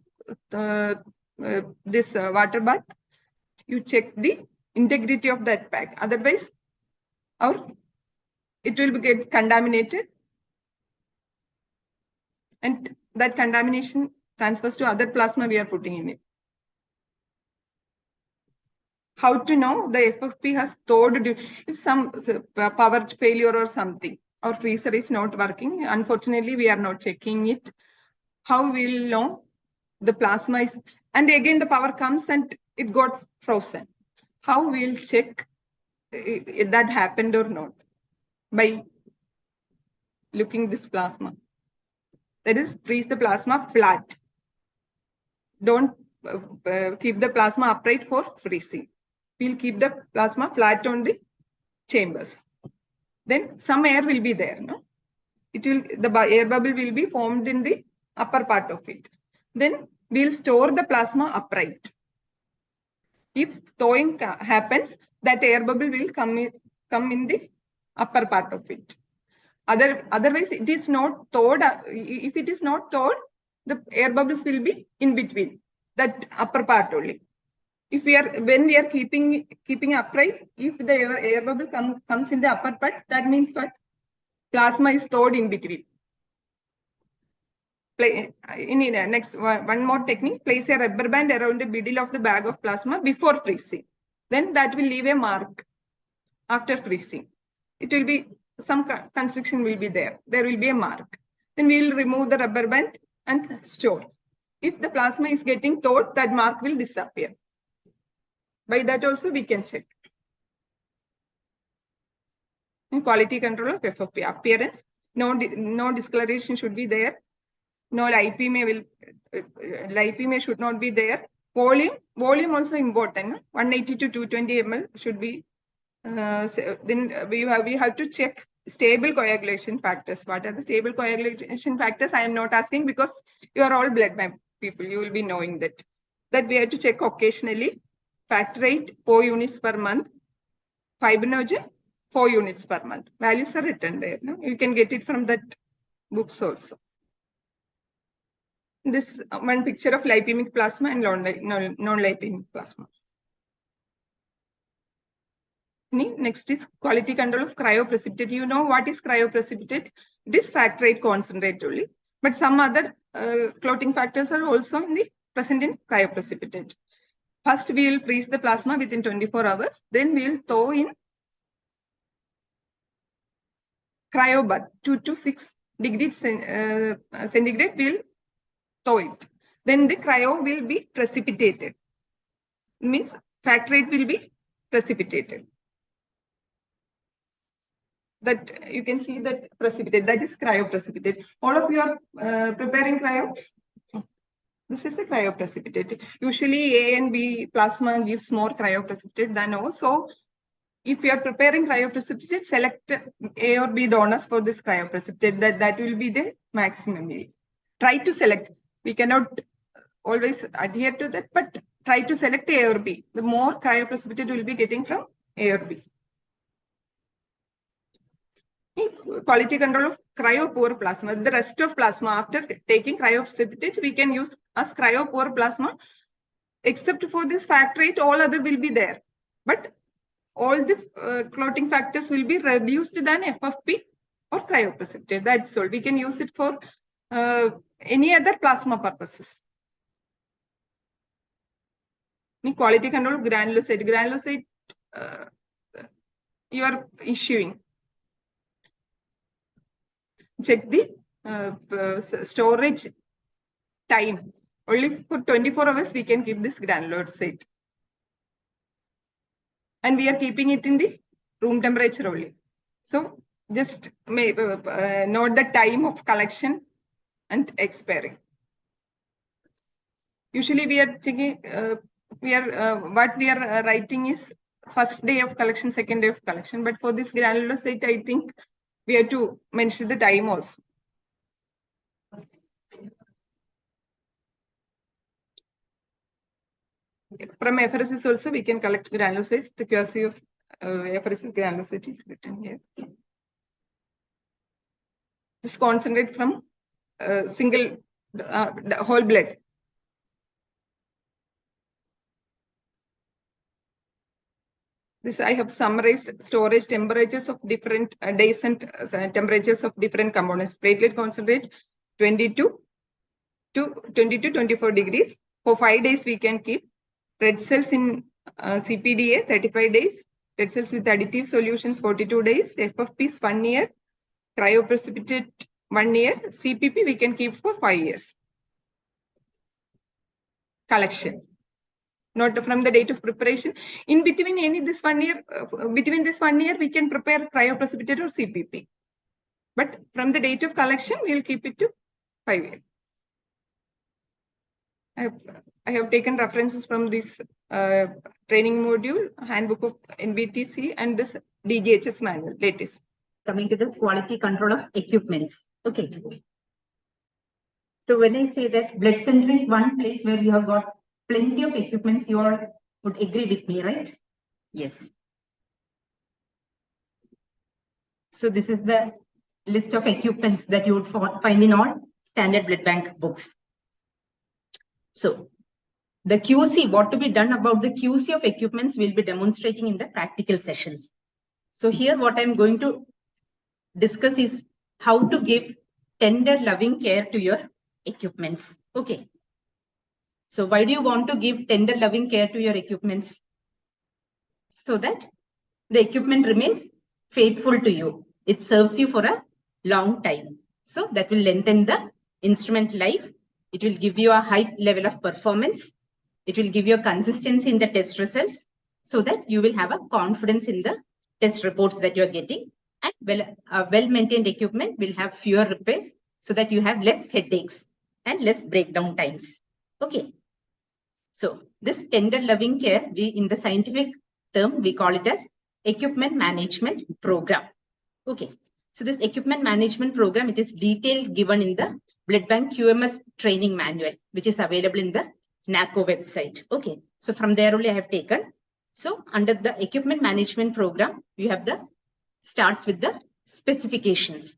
this water bath, you check the integrity of that bag. Otherwise, it will get contaminated, and that contamination transfers to other plasma we are putting in it. How to know the FFP has thawed? If some power failure or something, or freezer is not working, unfortunately, we are not checking it. How we'll know the plasma is, and again the power comes and it got frozen. How we'll check if that happened or not? By looking this plasma. That is, freeze the plasma flat. Don't keep the plasma upright for freezing. We'll keep the plasma flat on the chambers. Then some air will be there, no? The air bubble will be formed in the upper part of it. Then we'll store the plasma upright. If thawing happens, that air bubble will come in the upper part of it. Otherwise, it is not thawed. If it is not thawed, the air bubbles will be in between that upper part only. When we are keeping upright, if the air bubble comes in the upper part, that means what? Plasma is thawed in between. Next, one more technique, place a rubber band around the middle of the bag of plasma before freezing. Then that will leave a mark after freezing. It will be, some constriction will be there. There will be a mark. Then we will remove the rubber band and store. If the plasma is getting thawed, that mark will disappear. By that also we can check. In quality control of FFP, appearance, no discoloration should be there. No lipema should not be there. Volume also important. 180 to 220 ml should be. Then we have to check stable coagulation factors. What are the stable coagulation factors? I am not asking because you are all blood bank people. You will be knowing that. That we have to check occasionally. Factor rate 4 units per month. Fibrinogen 4 units per month. Values are written there. No? You can get it from that books also. This one picture of lipemic plasma and non-lipemic plasma. Next is quality control of cryoprecipitate. You know what is cryoprecipitate? It is factor VIII concentrate only. But some other clotting factors are also present in cryoprecipitate. First, we will freeze the plasma within 24 hours. Then we will thaw in cryobath, 2 to 6 degrees centigrade. We will thaw it. Then the cryo will be precipitated. Means factor VIII will be precipitated. That you can see that precipitate, that is cryoprecipitate. All of you are preparing cryo. This is a cryoprecipitate. Usually A and B plasma gives more cryoprecipitate than O. So if you are preparing cryoprecipitate, select A or B donors for this cryoprecipitate. That will be the maximum yield. Try to select. We cannot always adhere to that, but try to select A or B. The more cryoprecipitate will be getting from A or B. Quality control of cryo-poor plasma. The rest of plasma, after taking cryoprecipitate, we can use as cryo-poor plasma. Except for this factor 8, all other will be there. But all the clotting factors will be reduced than FFP or cryoprecipitate. That's all. We can use it for any other plasma purposes. Quality control granulocyte. Granulocyte you are issuing. Check the storage time. Only for 24 hours we can keep this granulocyte. And we are keeping it in the room temperature only. So just note the time of collection and expiry. Usually we are checking, what we are writing is first day of collection, second day of collection. But for this granulocyte, I think we have to mention the time also. From apheresis also we can collect granulocytes. The QRC of apheresis granulocyte is written here. Just concentrate from single whole blood. This I have summarized storage temperatures of different days and temperatures of different components. Platelet concentrate 22 to 24 degrees. For 5 days we can keep. Red cells in CPDA 35 days. Red cells with additive solutions 42 days. FFPs 1 year. Cryoprecipitate 1 year. CPP we can keep for 5 years. Collection. Not from the date of preparation. In between this 1 year, between this 1 year, we can prepare cryoprecipitate or CPP. But from the date of collection, we will keep it to 5 years. I have taken references from this training module, handbook of NBTC, and this DGHS manual latest. Coming to the quality control of equipments. Okay. So when I say that blood center is one place where you have got plenty of equipments, you all would agree with me, right? Yes. So this is the list of equipments that you would find in all standard blood bank books. So the QC, what to be done about the QC of equipments, we'll be demonstrating in the practical sessions. So here what I'm going to discuss is how to give tender loving care to your equipments. Okay. So why do you want to give tender loving care to your equipments? So that the equipment remains faithful to you. It serves you for a long time. So that will lengthen the instrument life. It will give you a high level of performance. It will give you a consistency in the test results so that you will have a confidence in the test reports that you are getting. And a well-maintained equipment will have fewer repairs so that you have less headaches and less breakdown times. Okay. So this tender loving care, in the scientific term, we call it as equipment management program. Okay. So this equipment management program, it is detailed given in the blood bank QMS training manual, which is available in the NACO website. Okay. So from there only I have taken. So under the equipment management program, you have the starts with the specifications.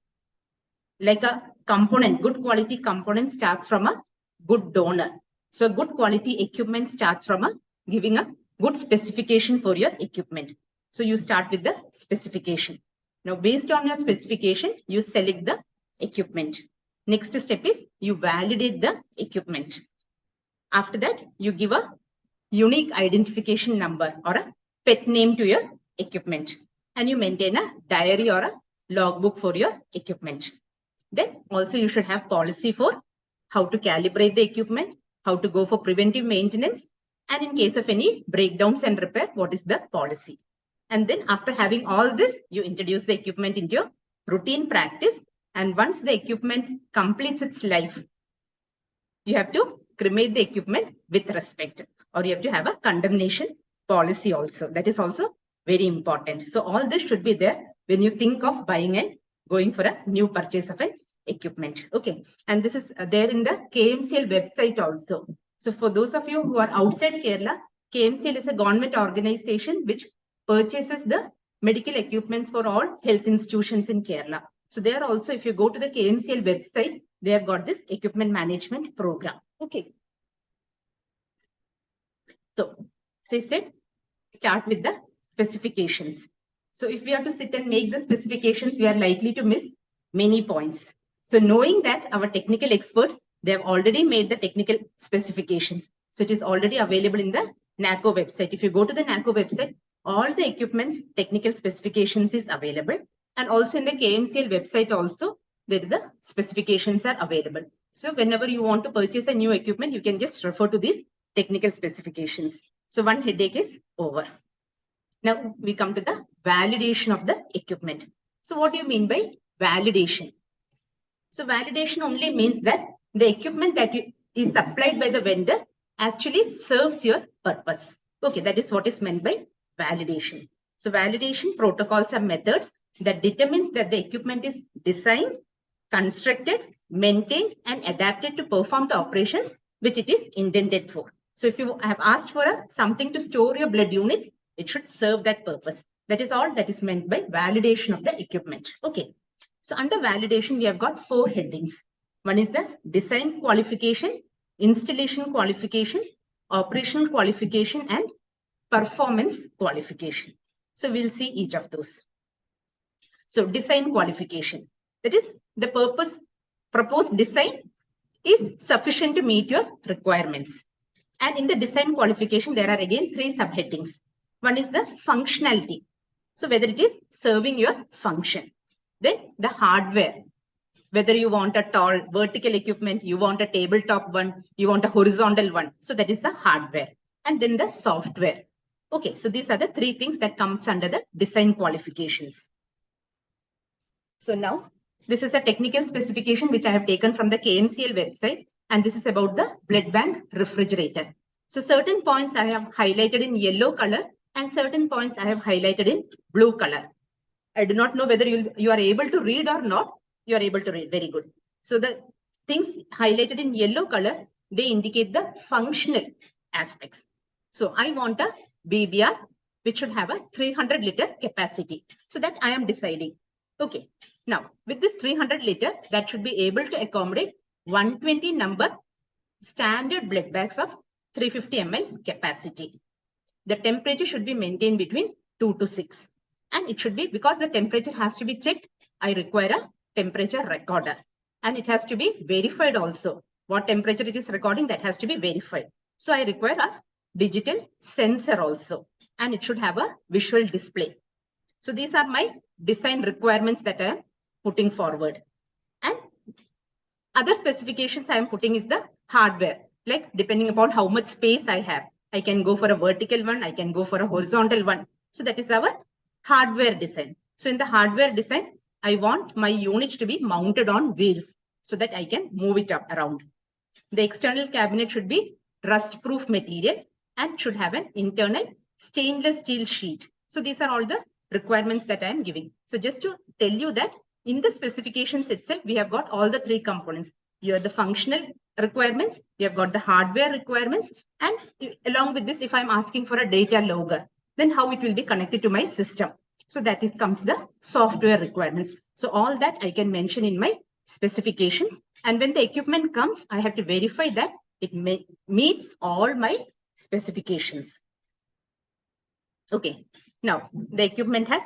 Like a component, good quality component starts from a good donor. So a good quality equipment starts from giving a good specification for your equipment. So you start with the specification. Now based on your specification, you select the equipment. Next step is you validate the equipment. After that, you give a unique identification number or a pet name to your equipment. And you maintain a diary or a logbook for your equipment. Then also you should have policy for how to calibrate the equipment, how to go for preventive maintenance, and in case of any breakdowns and repair, what is the policy. And then after having all this, you introduce the equipment into your routine practice. And once the equipment completes its life, you have to cremate the equipment with respect, or you have to have a condemnation policy also. That is also very important. So all this should be there when you think of buying and going for a new purchase of an equipment. Okay. And this is there in the KMCL website also. So for those of you who are outside Kerala, KMCL is a government organization which purchases the medical equipments for all health institutions in Kerala. So there also, if you go to the KMCL website, they have got this equipment management program. Okay. So, as I said, start with the specifications. So if we have to sit and make the specifications, we are likely to miss many points. So knowing that our technical experts, they have already made the technical specifications. So it is already available in the NACO website. If you go to the NACO website, all the equipment's technical specifications is available. And also in the KMCL website also, there the specifications are available. So whenever you want to purchase a new equipment, you can just refer to these technical specifications. So one headache is over. Now we come to the validation of the equipment. So what do you mean by validation? So validation only means that the equipment that is supplied by the vendor actually serves your purpose. Okay, that is what is meant by validation. So validation protocols are methods that determines that the equipment is designed, constructed, maintained, and adapted to perform the operations which it is intended for. So if you have asked for something to store your blood units, it should serve that purpose. That is all that is meant by validation of the equipment. Okay. So under validation, we have got 4 headings. One is the design qualification, installation qualification, operational qualification, and performance qualification. So we'll see each of those. So design qualification, that is the proposed design is sufficient to meet your requirements. And in the design qualification, there are again 3 subheadings. One is the functionality. So whether it is serving your function. Then the hardware, whether you want a tall vertical equipment, you want a tabletop one, you want a horizontal one. So that is the hardware. And then the software. Okay, so these are the 3 things that comes under the design qualifications. So now this is a technical specification which I have taken from the KMCL website. And this is about the blood bank refrigerator. So certain points I have highlighted in yellow color and certain points I have highlighted in blue color. I do not know whether you are able to read or not. You are able to read. Very good. So the things highlighted in yellow color, they indicate the functional aspects. So I want a BBR which should have a 300 liter capacity. So that I am deciding. Okay. Now with this 300 liter, that should be able to accommodate 120 number standard blood bags of 350 ml capacity. The temperature should be maintained between 2 to 6. And it should be, because the temperature has to be checked, I require a temperature recorder. And it has to be verified also. What temperature it is recording, that has to be verified. So I require a digital sensor also. And it should have a visual display. So these are my design requirements that I am putting forward. And other specifications I am putting is the hardware. Like depending upon how much space I have, I can go for a vertical one, I can go for a horizontal one. So that is our hardware design. So in the hardware design, I want my units to be mounted on wheels so that I can move it up around. The external cabinet should be rust-proof material and should have an internal stainless steel sheet. So these are all the requirements that I am giving. So just to tell you that in the specifications itself, we have got all the 3 components. You have the functional requirements, you have got the hardware requirements, and along with this, if I'm asking for a data logger, then how it will be connected to my system. So that comes the software requirements. So all that I can mention in my specifications. And when the equipment comes, I have to verify that it meets all my specifications. Okay. Now the equipment has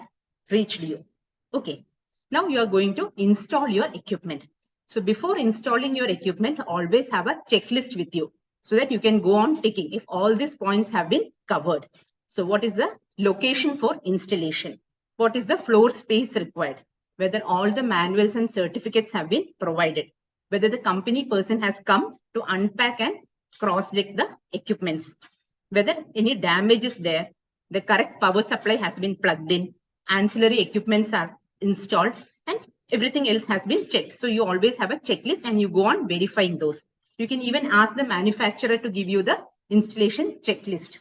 reached you. Okay. Now you are going to install your equipment. So before installing your equipment, always have a checklist with you so that you can go on ticking if all these points have been covered. So what is the location for installation? What is the floor space required? Whether all the manuals and certificates have been provided. Whether the company person has come to unpack and cross-check the equipments. Whether any damage is there, the correct power supply has been plugged in, ancillary equipments are installed, and everything else has been checked. So you always have a checklist and you go on verifying those. You can even ask the manufacturer to give you the installation checklist.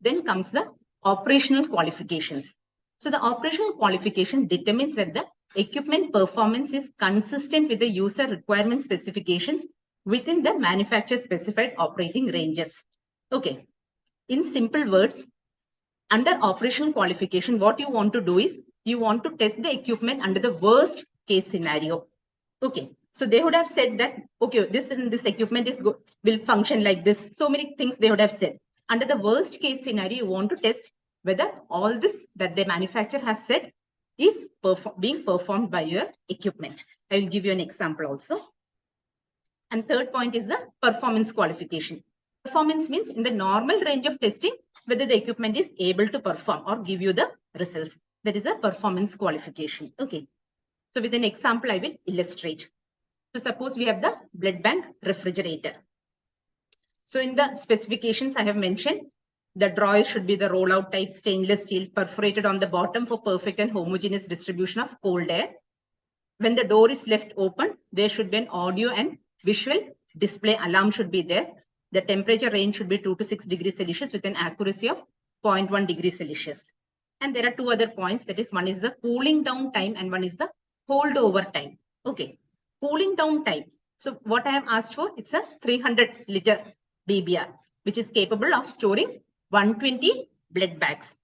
Then comes the operational qualifications. So the operational qualification determines that the equipment performance is consistent with the user requirement specifications within the manufacturer specified operating ranges. Okay. In simple words, under operational qualification, what you want to do is you want to test the equipment under the worst case scenario. Okay, so they would have said that, okay, this equipment will function like this. So many things they would have said. Under the worst case scenario, you want to test whether all this that the manufacturer has said is being performed by your equipment. I will give you an example also. And third point is the performance qualification. Performance means in the normal range of testing, whether the equipment is able to perform or give you the results. That is a performance qualification. Okay. So with an example, I will illustrate. So suppose we have the blood bank refrigerator. So in the specifications I have mentioned, the drawer should be the rollout type stainless steel perforated on the bottom for perfect and homogeneous distribution of cold air. When the door is left open, there should be an audio and visual display alarm should be there. The temperature range should be 2 to 6 degrees Celsius with an accuracy of 0.1 degrees Celsius. And there are two other points. That is, one is the cooling down time and one is the holdover time. Okay, cooling down time. So what I have asked for, it's a 300 liter BBR, which is capable of storing 120 blood bags.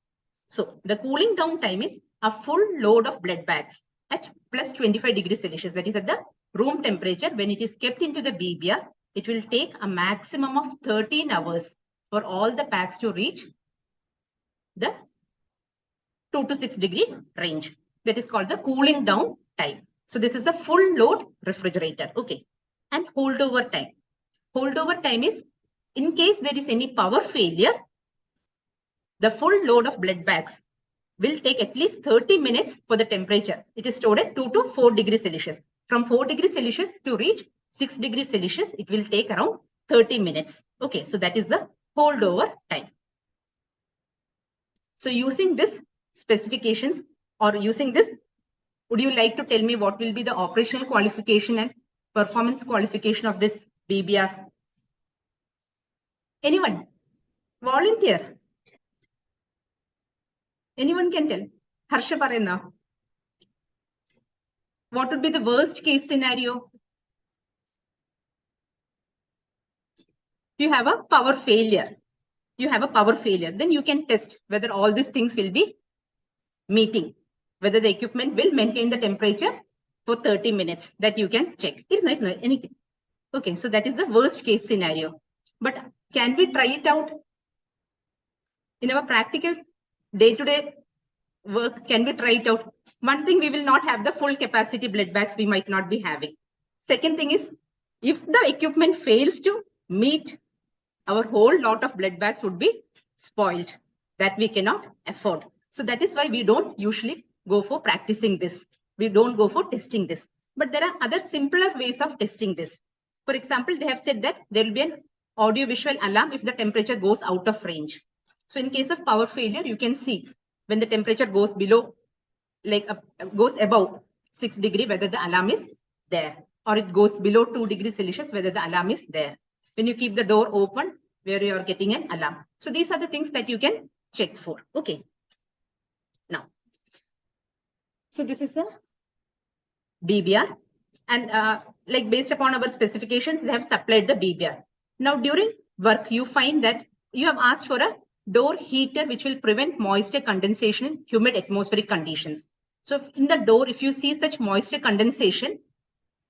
So the cooling down time is a full load of blood bags at plus 25 degrees Celsius. That is at the room temperature. When it is kept into the BBR, it will take a maximum of 13 hours for all the packs to reach the 2 to 6 degree range. That is called the cooling down time. So this is the full load refrigerator. Okay. And holdover time. Holdover time is in case there is any power failure, the full load of blood bags will take at least 30 minutes for the temperature. It is stored at 2 to 4 degrees Celsius. From 4 degrees Celsius to reach 6 degrees Celsius, it will take around 30 minutes. Okay, so that is the holdover time. So using this specifications or using this, would you like to tell me what will be the operational qualification and performance qualification of this BBR? Anyone? Volunteer? Anyone can tell? Harsha Parena. What would be the worst case scenario? You have a power failure. You have a power failure. Then you can test whether all these things will be meeting, whether the equipment will maintain the temperature for 30 minutes. That you can check. Anything. Okay, so that is the worst case scenario. But can we try it out? In our practical day-to-day work, can we try it out? One thing, we will not have the full capacity blood bags, we might not be having. Second thing is, if the equipment fails to meet, our whole lot of blood bags would be spoiled. That we cannot afford. So that is why we don't usually go for practicing this. We don't go for testing this. But there are other simpler ways of testing this. For example, they have said that there will be an audio-visual alarm if the temperature goes out of range. So in case of power failure, you can see when the temperature goes below, goes above 6 degrees, whether the alarm is there, or it goes below 2 degrees Celsius, whether the alarm is there. When you keep the door open, where you are getting an alarm. So these are the things that you can check for. Okay. Now, so this is a BBR, and based upon our specifications, they have supplied the BBR. Now during work, you find that you have asked for a door heater which will prevent moisture condensation in humid atmospheric conditions. So in the door, if you see such moisture condensation,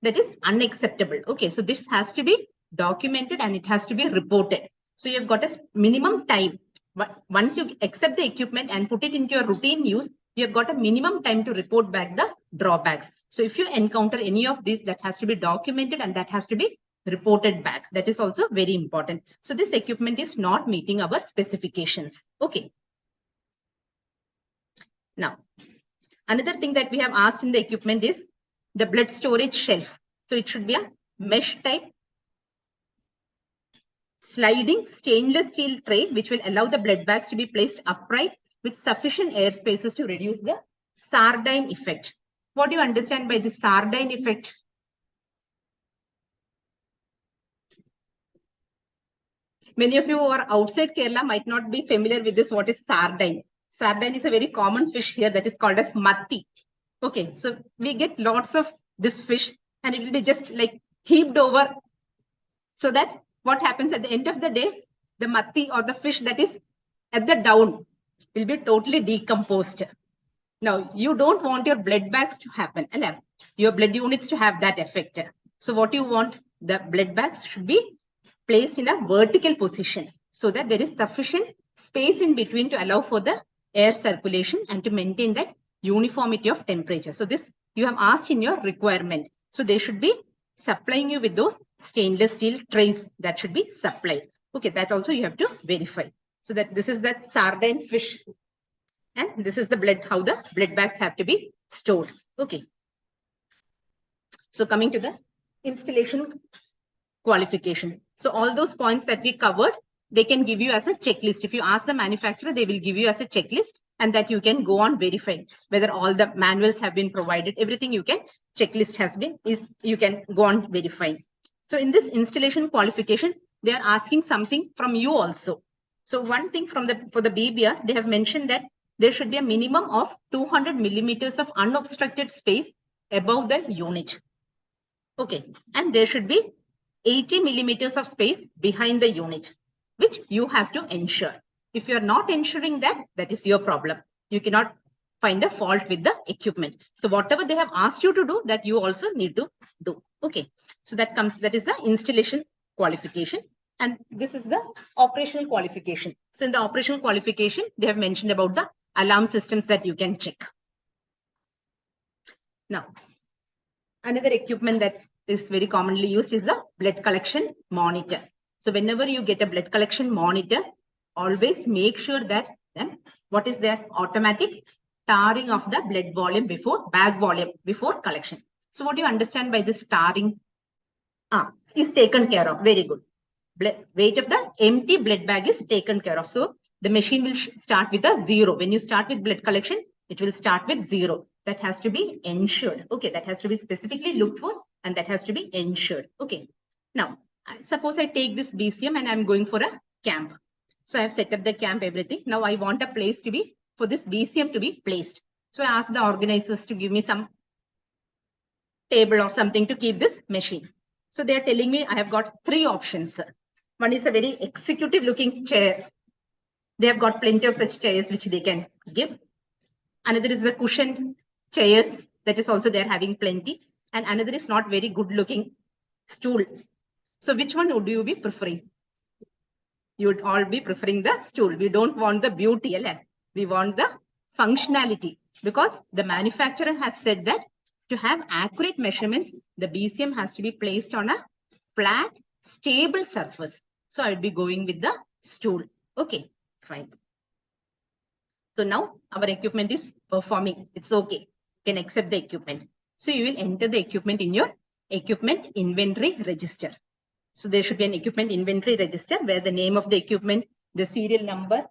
that is unacceptable. Okay, so this has to be documented and it has to be reported. So you've got a minimum time. But once you accept the equipment and put it into your routine use, you have got a minimum time to report back the drawbacks. So if you encounter any of this, that has to be documented and that has to be reported back. That is also very important. So this equipment is not meeting our specifications. Okay. Now, another thing that we have asked in the equipment is the blood storage shelf. So it should be a mesh type sliding stainless steel tray, which will allow the blood bags to be placed upright with sufficient air spaces to reduce the sardine effect. What do you understand by the sardine effect? Many of you who are outside Kerala might not be familiar with this. What is sardine? Sardine is a very common fish here that is called as matti. Okay, so we get lots of this fish and it will be just like heaped over, so that what happens at the end of the day, the matti or the fish that is at the down will be totally decomposed. Now, you don't want your blood bags to happen, and your blood units to have that effect. So what you want, the blood bags should be placed in a vertical position so that there is sufficient space in between to allow for the air circulation and to maintain that uniformity of temperature. So this you have asked in your requirement. So they should be supplying you with those stainless steel trays that should be supplied. Okay, that also you have to verify. So that this is that sardine fish. And this is the blood, how the blood bags have to be stored. Okay. So coming to the installation qualification. So all those points that we covered, they can give you as a checklist. If you ask the manufacturer, they will give you as a checklist, and that you can go on verifying whether all the manuals have been provided. Everything you can, checklist has been, you can go on verifying. So in this installation qualification, they are asking something from you also. So one thing for the BBR, they have mentioned that there should be a minimum of 200 millimeters of unobstructed space above the unit. Okay, and there should be 80 millimeters of space behind the unit, which you have to ensure. If you are not ensuring that, that is your problem. You cannot find a fault with the equipment. So whatever they have asked you to do, that you also need to do. Okay, so that is the installation qualification. And this is the operational qualification. So in the operational qualification, they have mentioned about the alarm systems that you can check. Now, another equipment that is very commonly used is the blood collection monitor. So whenever you get a blood collection monitor, always make sure that what is that automatic tarring of the blood volume bag volume before collection. So what do you understand by this tarring? Is taken care of. Very good. Weight of the empty blood bag is taken care of. So the machine will start with a 0. When you start with blood collection, it will start with 0. That has to be ensured. Okay, that has to be specifically looked for, and that has to be ensured. Okay. Now, suppose I take this BCM and I'm going for a camp. So I have set up the camp, everything. Now I want a place to be, for this BCM to be placed. So I ask the organizers to give me some table or something to keep this machine. So they are telling me I have got 3 options. One is a very executive looking chair. They have got plenty of such chairs which they can give. Another is the cushioned chairs, that is also they are having plenty. And another is not very good looking stool. So which one would you be preferring? You would all be preferring the stool. We don't want the beauty, we want the functionality, because the manufacturer has said that to have accurate measurements, the BCM has to be placed on a flat, stable surface. So I'll be going with the stool. Okay, fine. So now our equipment is performing. It's okay. You can accept the equipment. So you will enter the equipment in your equipment inventory register. So there should be an equipment inventory register where the name of the equipment, the serial number,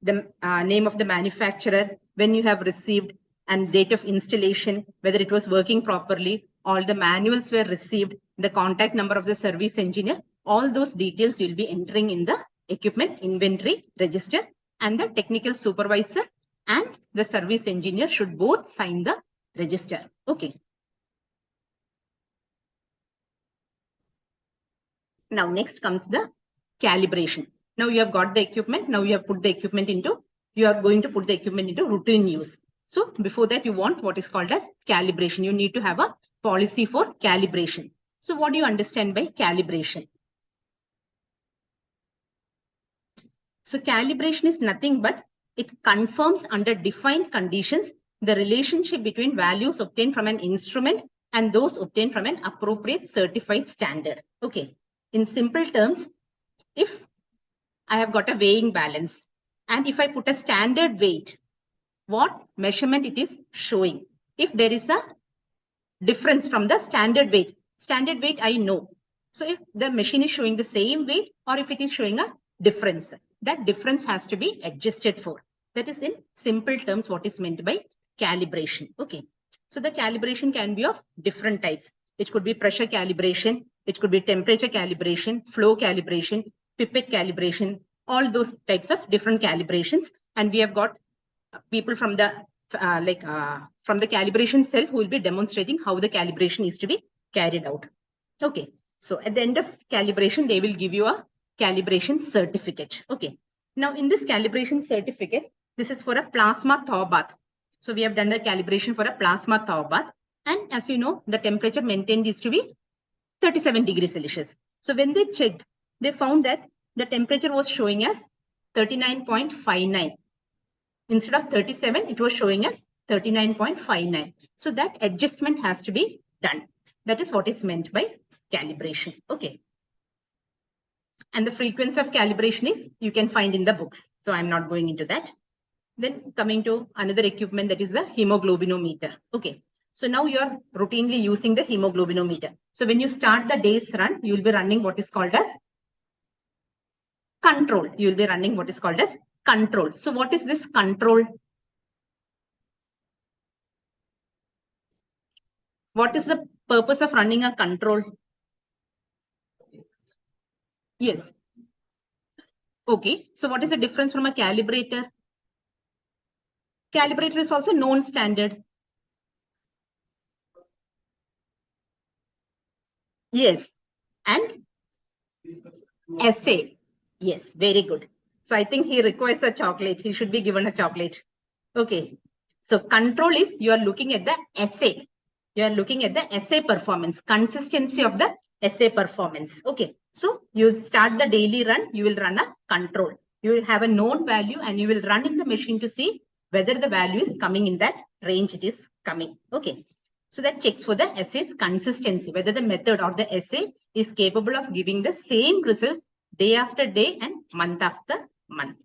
the name of the manufacturer, when you have received, and date of installation, whether it was working properly, all the manuals were received, the contact number of the service engineer, all those details will be entering in the equipment inventory register, and the technical supervisor and the service engineer should both sign the register. Okay. Now next comes the calibration. Now you have got the equipment. Now you have put the equipment into, you are going to put the equipment into routine use. So before that, you want what is called as calibration. You need to have a policy for calibration. So what do you understand by calibration? So calibration is nothing but it confirms under defined conditions the relationship between values obtained from an instrument and those obtained from an appropriate certified standard. Okay. In simple terms, if I have got a weighing balance and if I put a standard weight, what measurement it is showing? If there is a difference from the standard weight I know. So if the machine is showing the same weight or if it is showing a difference, that difference has to be adjusted for. That is in simple terms what is meant by calibration. Okay. So the calibration can be of different types. It could be pressure calibration. It could be temperature calibration, flow calibration, pipette calibration, all those types of different calibrations. And we have got people from the from the calibration cell who will be demonstrating how the calibration is to be carried out. Okay. So at the end of calibration, they will give you a calibration certificate. Okay. Now in this calibration certificate, This is for a plasma thaw bath. So we have done the calibration for a plasma thaw bath. And as you know, the temperature maintained is to be 37 degrees Celsius. So when they checked, they found that the temperature was showing as 39.59. Instead of 37, it was showing as 39.59. So that adjustment has to be done. That is what is meant by calibration. Okay. And the frequency of calibration is you can find in the books. So I'm not going into that. Then coming to another equipment, that is the hemoglobinometer. Okay. So now you're routinely using the hemoglobinometer. So when you start the day's run, you will be running what is called as control. You will be running what is called as control. So what is this control? What is the purpose of running a control? Yes. Okay. So what is the difference from a calibrator? Calibrator is also known standard. Yes. And assay. Yes, very good. So I think he requires a chocolate. He should be given a chocolate. Okay. So control is you are looking at the assay. You are looking at the assay performance, consistency of the assay performance. Okay. So you start the daily run, you will run a control. You will have a known value and you will run in the machine to see whether the value is coming in that range it is coming. Okay. So that checks for the assay's consistency, whether the method or the assay is capable of giving the same results day after day and month after month.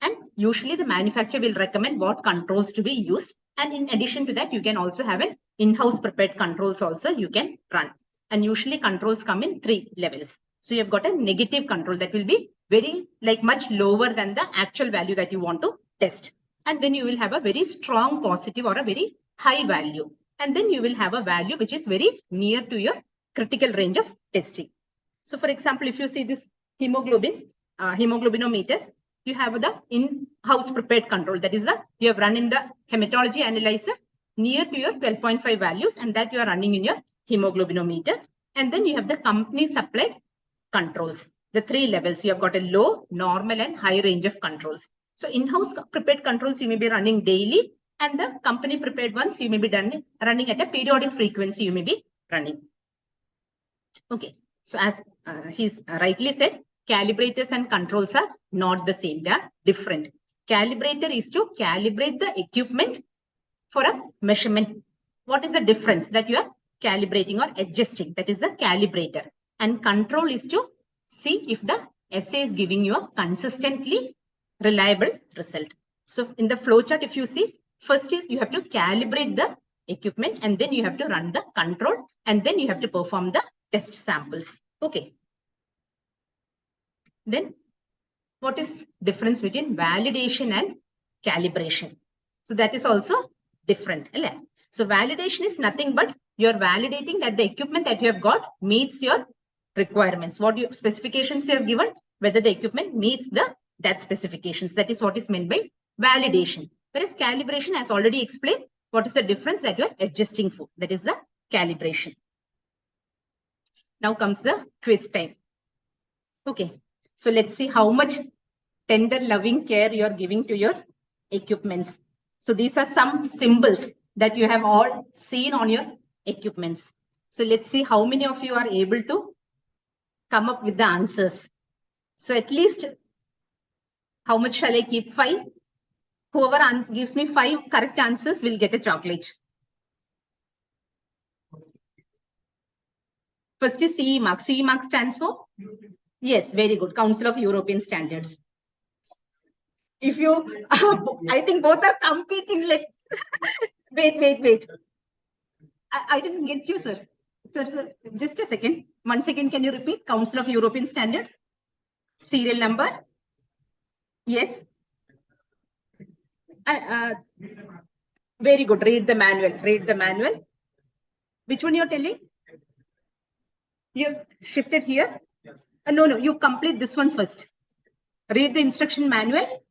And usually the manufacturer will recommend what controls to be used. And in addition to that, you can also have an in-house prepared controls also you can run. And usually controls come in 3 levels. So you've got a negative control that will be very much lower than the actual value that you want to test. And then you will have a very strong positive or a very high value. And then you will have a value which is very near to your critical range of testing. So for example, if you see this hemoglobinometer, you have the in-house prepared control. That is you have run in the hematology analyzer near to your 12.5 values, and that you are running in your hemoglobinometer. And then you have the company supplied controls. The 3 levels, you have got a low, normal, and high range of controls. So in-house prepared controls you may be running daily, and the company prepared ones you may be running at a periodic frequency you may be running. Okay. So as he's rightly said, calibrators and controls are not the same. They are different. Calibrator is to calibrate the equipment for a measurement. What is the difference that you are calibrating or adjusting? That is the calibrator. And control is to see if the assay is giving you a consistently reliable result. So in the flowchart, if you see, first you have to calibrate the equipment, and then you have to run the control, and then you have to perform the test samples. Okay. Then what is difference between validation and calibration? So that is also different. So validation is nothing but you're validating that the equipment that you have got meets your requirements. What your specifications you have given, whether the equipment meets that specifications. That is what is meant by validation. Whereas calibration, as already explained, what is the difference that you are adjusting for? That is the calibration. Now comes the quiz time. Okay. So let's see how much tender loving care you are giving to your equipments. So these are some symbols that you have all seen on your equipments. So let's see how many of you are able to come up with the answers. So at least, how much shall I keep? 5? Whoever gives me 5 correct answers will get a chocolate. First is CE mark. CE mark stands for? Yes, very good. Council of European Standards. If you, I think both are competing. Wait. I didn't get you, sir. Sir, just a second. 1 second, can you repeat? Council of European Standards. Serial number? Yes. Very good. Read the manual. Read the manual. Which one you're telling? You have shifted here? Yes. No, you complete this one first. Read the instruction manual.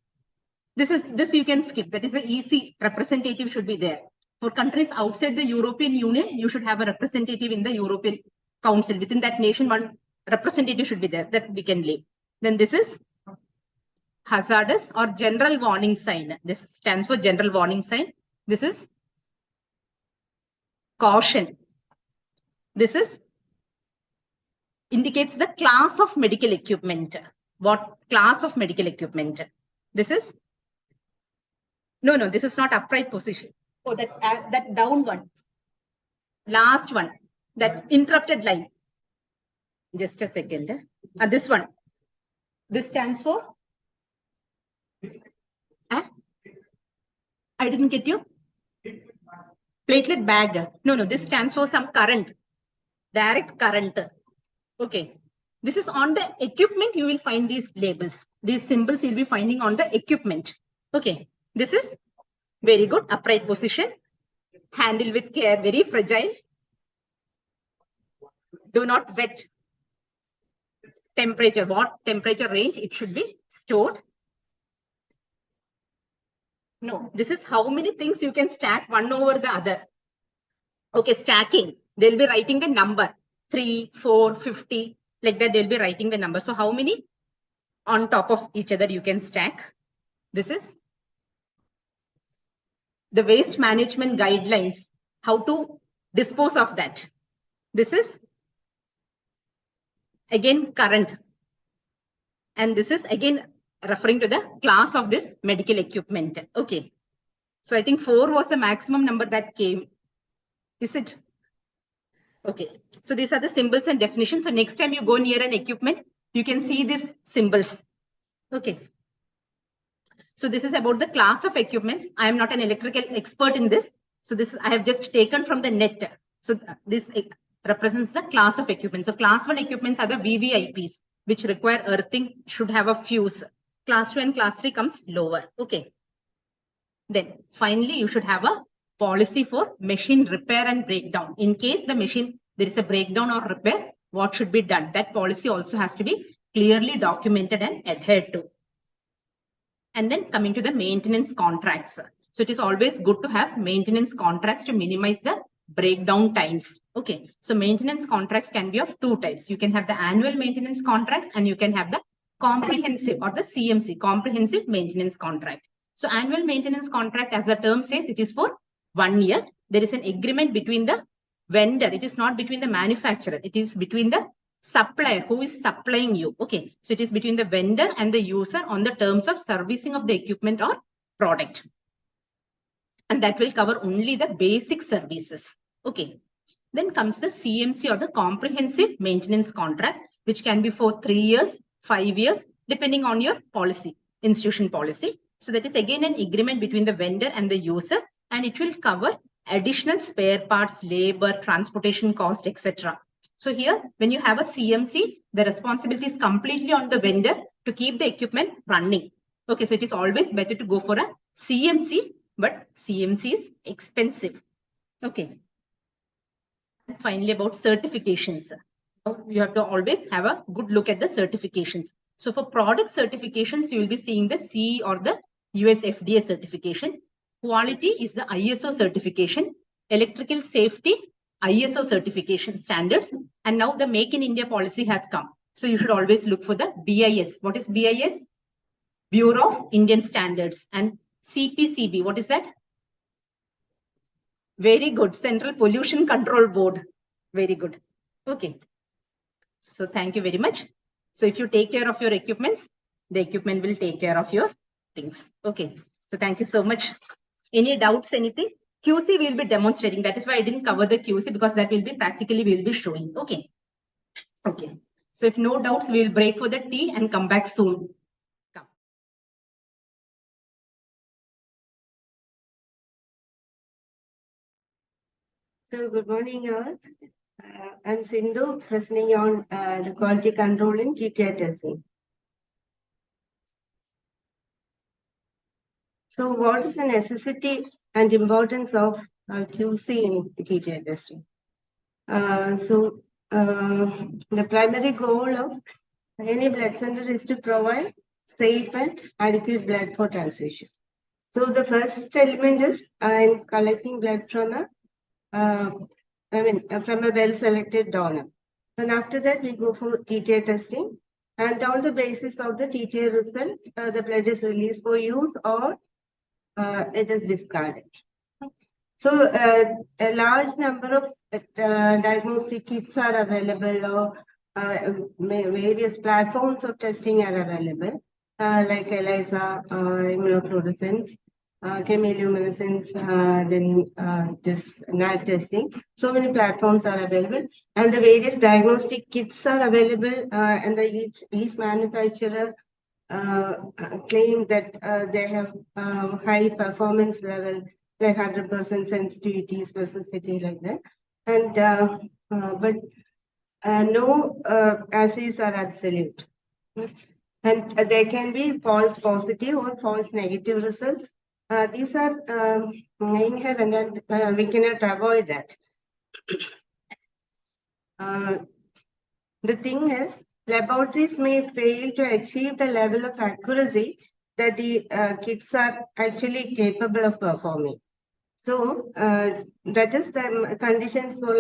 This you can skip. That is the EC representative should be there. For countries outside the European Union, you should have a representative in the European Council. Within that nation, one representative should be there. That we can leave. Then this is hazardous or general warning sign. This stands for general warning sign. This is caution. This is indicates the class of medical equipment. What class of medical equipment? This is no, this is not upright position. Oh, that down one. Last one, that interrupted line. Just a second. This one. This stands for? I didn't get you. Platelet bag. No, this stands for some current. Direct current. Okay. This is on the equipment. You will find these labels. These symbols you will be finding on the equipment. Okay. This is very good. Upright position. Handle with care. Very fragile. Do not wet. Temperature. What temperature range it should be stored? No, this is how many things you can stack one over the other. Okay, stacking. They'll be writing the number 3, 4, 50, like that. They'll be writing the number. So how many on top of each other you can stack? This is the waste management guidelines. How to dispose of that. This is again current. And this is again referring to the class of this medical equipment. Okay. So I think 4 was the maximum number that came. Is it? Okay. So these are the symbols and definitions. So next time you go near an equipment, you can see these symbols. Okay. So this is about the class of equipments. I am not an electrical expert in this. So this I have just taken from the net. So this represents the class of equipment. So class 1 equipments are the VVIPs, which require earthing, should have a fuse. Class 2 and class 3 comes lower. Okay. Then finally, you should have a policy for machine repair and breakdown. In case the machine, there is a breakdown or repair, what should be done? That policy also has to be clearly documented and adhered to. And then coming to the maintenance contracts. So it is always good to have maintenance contracts to minimize the breakdown times. Okay. So maintenance contracts can be of 2 types. You can have the annual maintenance contracts and you can have the comprehensive or the CMC, comprehensive maintenance contract. So annual maintenance contract, as the term says, it is for 1 year. There is an agreement between the vendor. It is not between the manufacturer. It is between the supplier who is supplying you. Okay. So it is between the vendor and the user on the terms of servicing of the equipment or product. And that will cover only the basic services. Okay. Then comes the CMC or the comprehensive maintenance contract, which can be for 3 years, 5 years, depending on your policy, institution policy. So that is again an agreement between the vendor and the user, and it will cover additional spare parts, labor, transportation cost, etc. So here, when you have a CMC, the responsibility is completely on the vendor to keep the equipment running. Okay, so it is always better to go for a CMC, but CMC is expensive. Okay. And finally, about certifications. You have to always have a good look at the certifications. So for product certifications, you will be seeing the CE or the US FDA certification. Quality is the ISO certification. Electrical safety, ISO certification standards. And now the Make in India policy has come. So you should always look for the BIS. What is BIS? Bureau of Indian Standards. And CPCB, what is that? Very good. Central Pollution Control Board. Very good. Okay. So thank you very much. So if you take care of your equipments, the equipment will take care of your things. Okay. So thank you so much. Any doubts, anything? QC we will be demonstrating. That is why I didn't cover the QC, because that will be practically we will be showing. Okay. Okay. So if no doubts, we will break for the tea and come back soon. Come. So good morning, all. I'm Sindhu, presenting on the quality control in GTI testing. So what is the necessity and importance of QC in GTI testing? The primary goal of any blood center is to provide safe and adequate blood for transfusion. So the first element is I'm collecting blood from a from a well-selected donor. And after that, we go for TTA testing. and on the basis of the TTA result, the blood is released for use or it is discarded. So a large number of diagnostic kits are available, or various platforms of testing are available, like ELISA, immunofluorescence, chemiluminescence, then this NAT testing. So many platforms are available, and the various diagnostic kits are available, and each manufacturer claim that they have high performance level, like 100% sensitivity, specificity, like that. And but no assays are absolute, and there can be false positive or false negative results. These are inherent, and we cannot avoid that. The thing is, laboratories may fail to achieve the level of accuracy that the kits are actually capable of performing. So that is the conditions for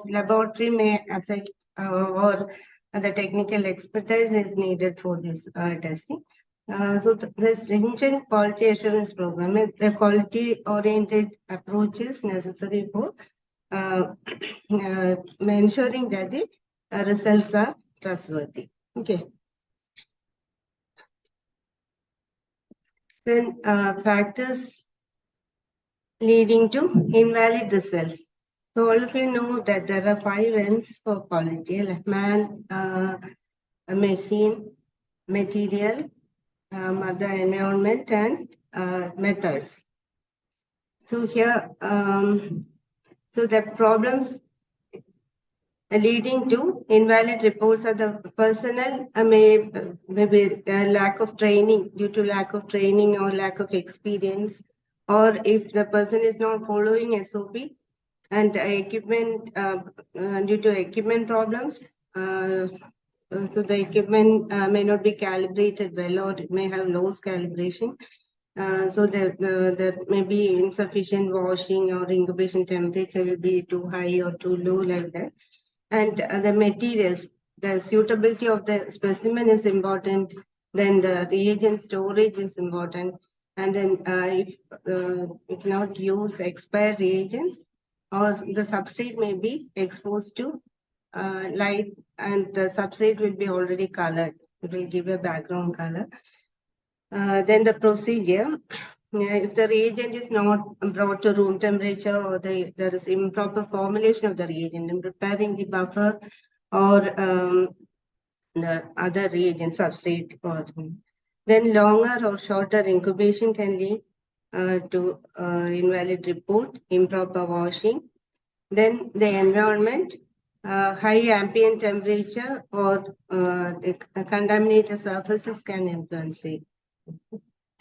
laboratory may affect or the technical expertise is needed for this testing. So this stringent quality assurance program, the quality-oriented approach is necessary for ensuring that the results are trustworthy. Okay. Then factors leading to invalid results. So all of you know that there are 5 M's for quality, like man, machine, material, mother environment, and methods. So here, so the problems leading to invalid reports are the personnel maybe lack of training, due to lack of training or lack of experience, or if the person is not following SOP, and equipment due to equipment problems, so the equipment may not be calibrated well, or it may have lost calibration. So there may be insufficient washing, or incubation temperature will be too high or too low, like that. And the materials, the suitability of the specimen is important. Then the reagent storage is important. And then if we cannot use expired reagents, or the substrate may be exposed to light, and the substrate will be already colored. It will give a background color. Then the procedure. If the reagent is not brought to room temperature, or there is improper formulation of the reagent in preparing the buffer or the other reagent substrate, or then longer or shorter incubation can lead to invalid report, improper washing. Then the environment, high ambient temperature or the contaminated surfaces can influence it.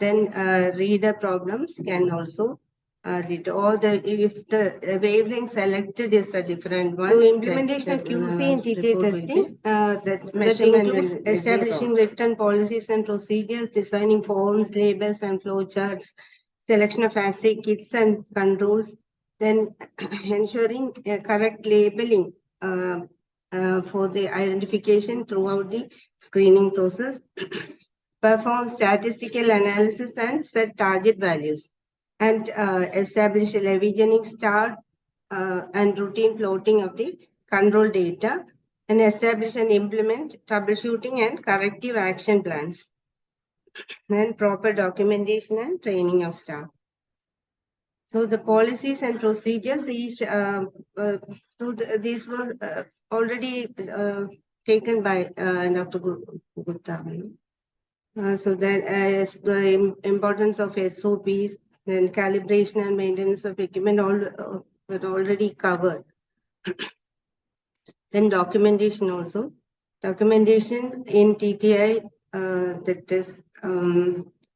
Then reader problems can also lead to, or if the wavelength selected is a different one. So implementation of QC in TTA testing, that includes establishing written policies and procedures, designing forms, labels, and flowcharts, selection of assay kits and controls, then ensuring correct labeling for the identification throughout the screening process. Perform statistical analysis and set target values, and establish a Levy-Jennings star and routine plotting of the control data, and establish and implement troubleshooting and corrective action plans, and proper documentation and training of staff. So the policies and procedures, these were already taken by Dr. Gupta. So that is the importance of SOPs, then calibration and maintenance of equipment all were already covered. Then documentation also. Documentation in TTI, that is,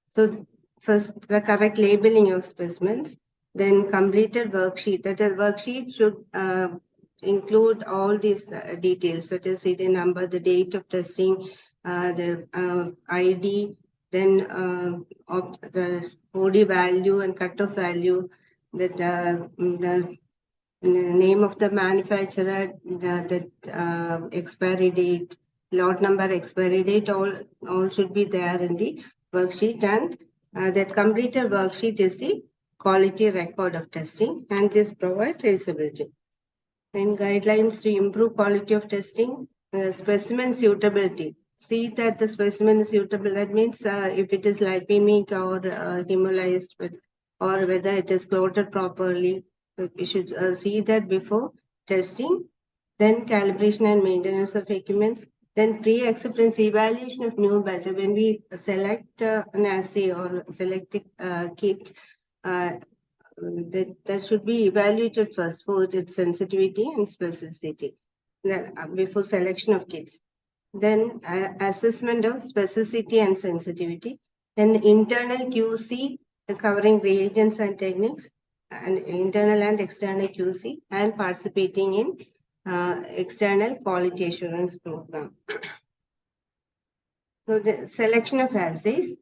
so first the correct labeling of specimens, then completed worksheet. That is, worksheet should include all these details, such as serial number, the date of testing, the ID, then of the OD value and cutoff value, that the name of the manufacturer, the expiry date, lot number, expiry date, all should be there in the worksheet, and that completed worksheet is the quality record of testing, and this provides traceability. And guidelines to improve quality of testing, specimen suitability. See that the specimen is suitable. That means if it is lipemic or hemolyzed, or whether it is clotted properly. We should see that before testing. Then calibration and maintenance of equipment. Then pre-acceptance evaluation of new batch. When we select an assay or select a kit, that should be evaluated first for its sensitivity and specificity before selection of kits. Then assessment of specificity and sensitivity. Then internal QC covering reagents and techniques, and internal and external QC, and participating in external quality assurance program. So the selection of assays,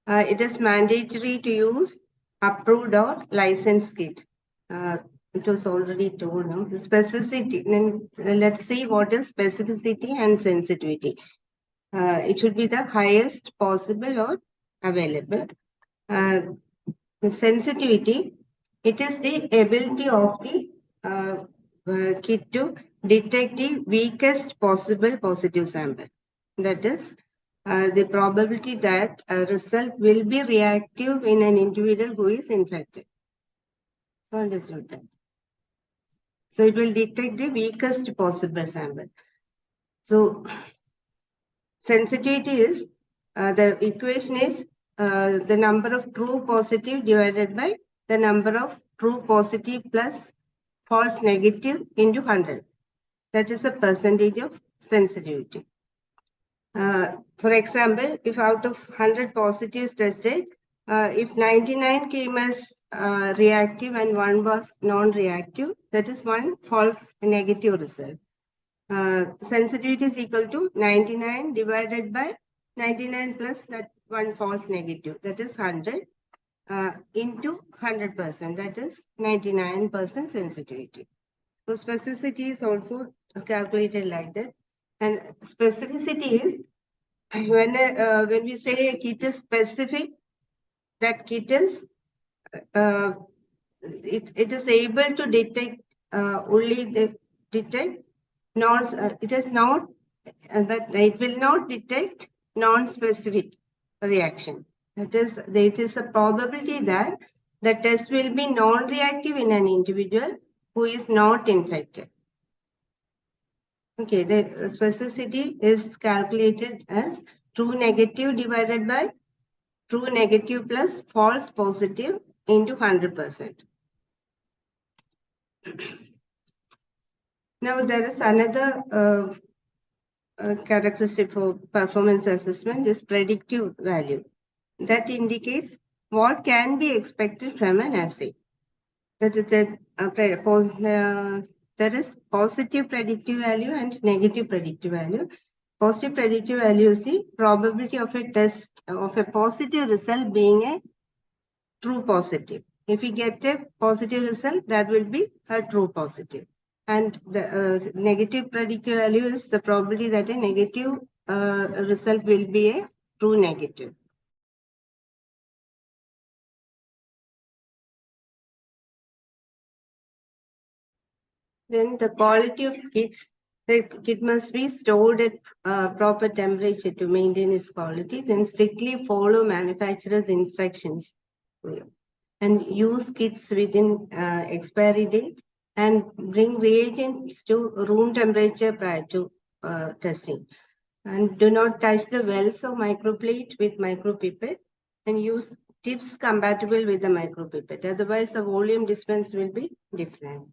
it is mandatory to use approved or licensed kit. It was already told now. The specificity, then let's see what is specificity and sensitivity. It should be the highest possible or available. The sensitivity, it is the ability of the kit to detect the weakest possible positive sample. That is the probability that a result will be reactive in an individual who is infected. So understood that. So it will detect the weakest possible sample. So sensitivity is, the equation is the number of true positive divided by the number of true positive plus false negative into 100. That is the percentage of sensitivity. For example, if out of 100 positives tested, if 99 came as reactive and 1 was non-reactive, that is one false negative result. Sensitivity is equal to 99 divided by 99 plus that one false negative, that is 100 into 100%, that is 99% sensitivity. So specificity is also calculated like that. And specificity is when we say a kit is specific, that kit is it is able to detect only detect it is not that it will not detect non-specific reaction. That is, there is a probability that the test will be non-reactive in an individual who is not infected. Okay, the specificity is calculated as true negative divided by true negative plus false positive into 100%. Now there is another characteristic for performance assessment is predictive value. That indicates what can be expected from an assay. That is there is positive predictive value and negative predictive value. Positive predictive value is the probability of a test of a positive result being a true positive. If we get a positive result, that will be a true positive. And the negative predictive value is the probability that a negative result will be a true negative. Then the quality of kits, the kit must be stored at proper temperature to maintain its quality. Then strictly follow manufacturer's instructions and use kits within expiry date, and bring reagents to room temperature prior to testing. And do not touch the wells of microplate with micropipette, and use tips compatible with the micropipette. Otherwise, the volume dispense will be different.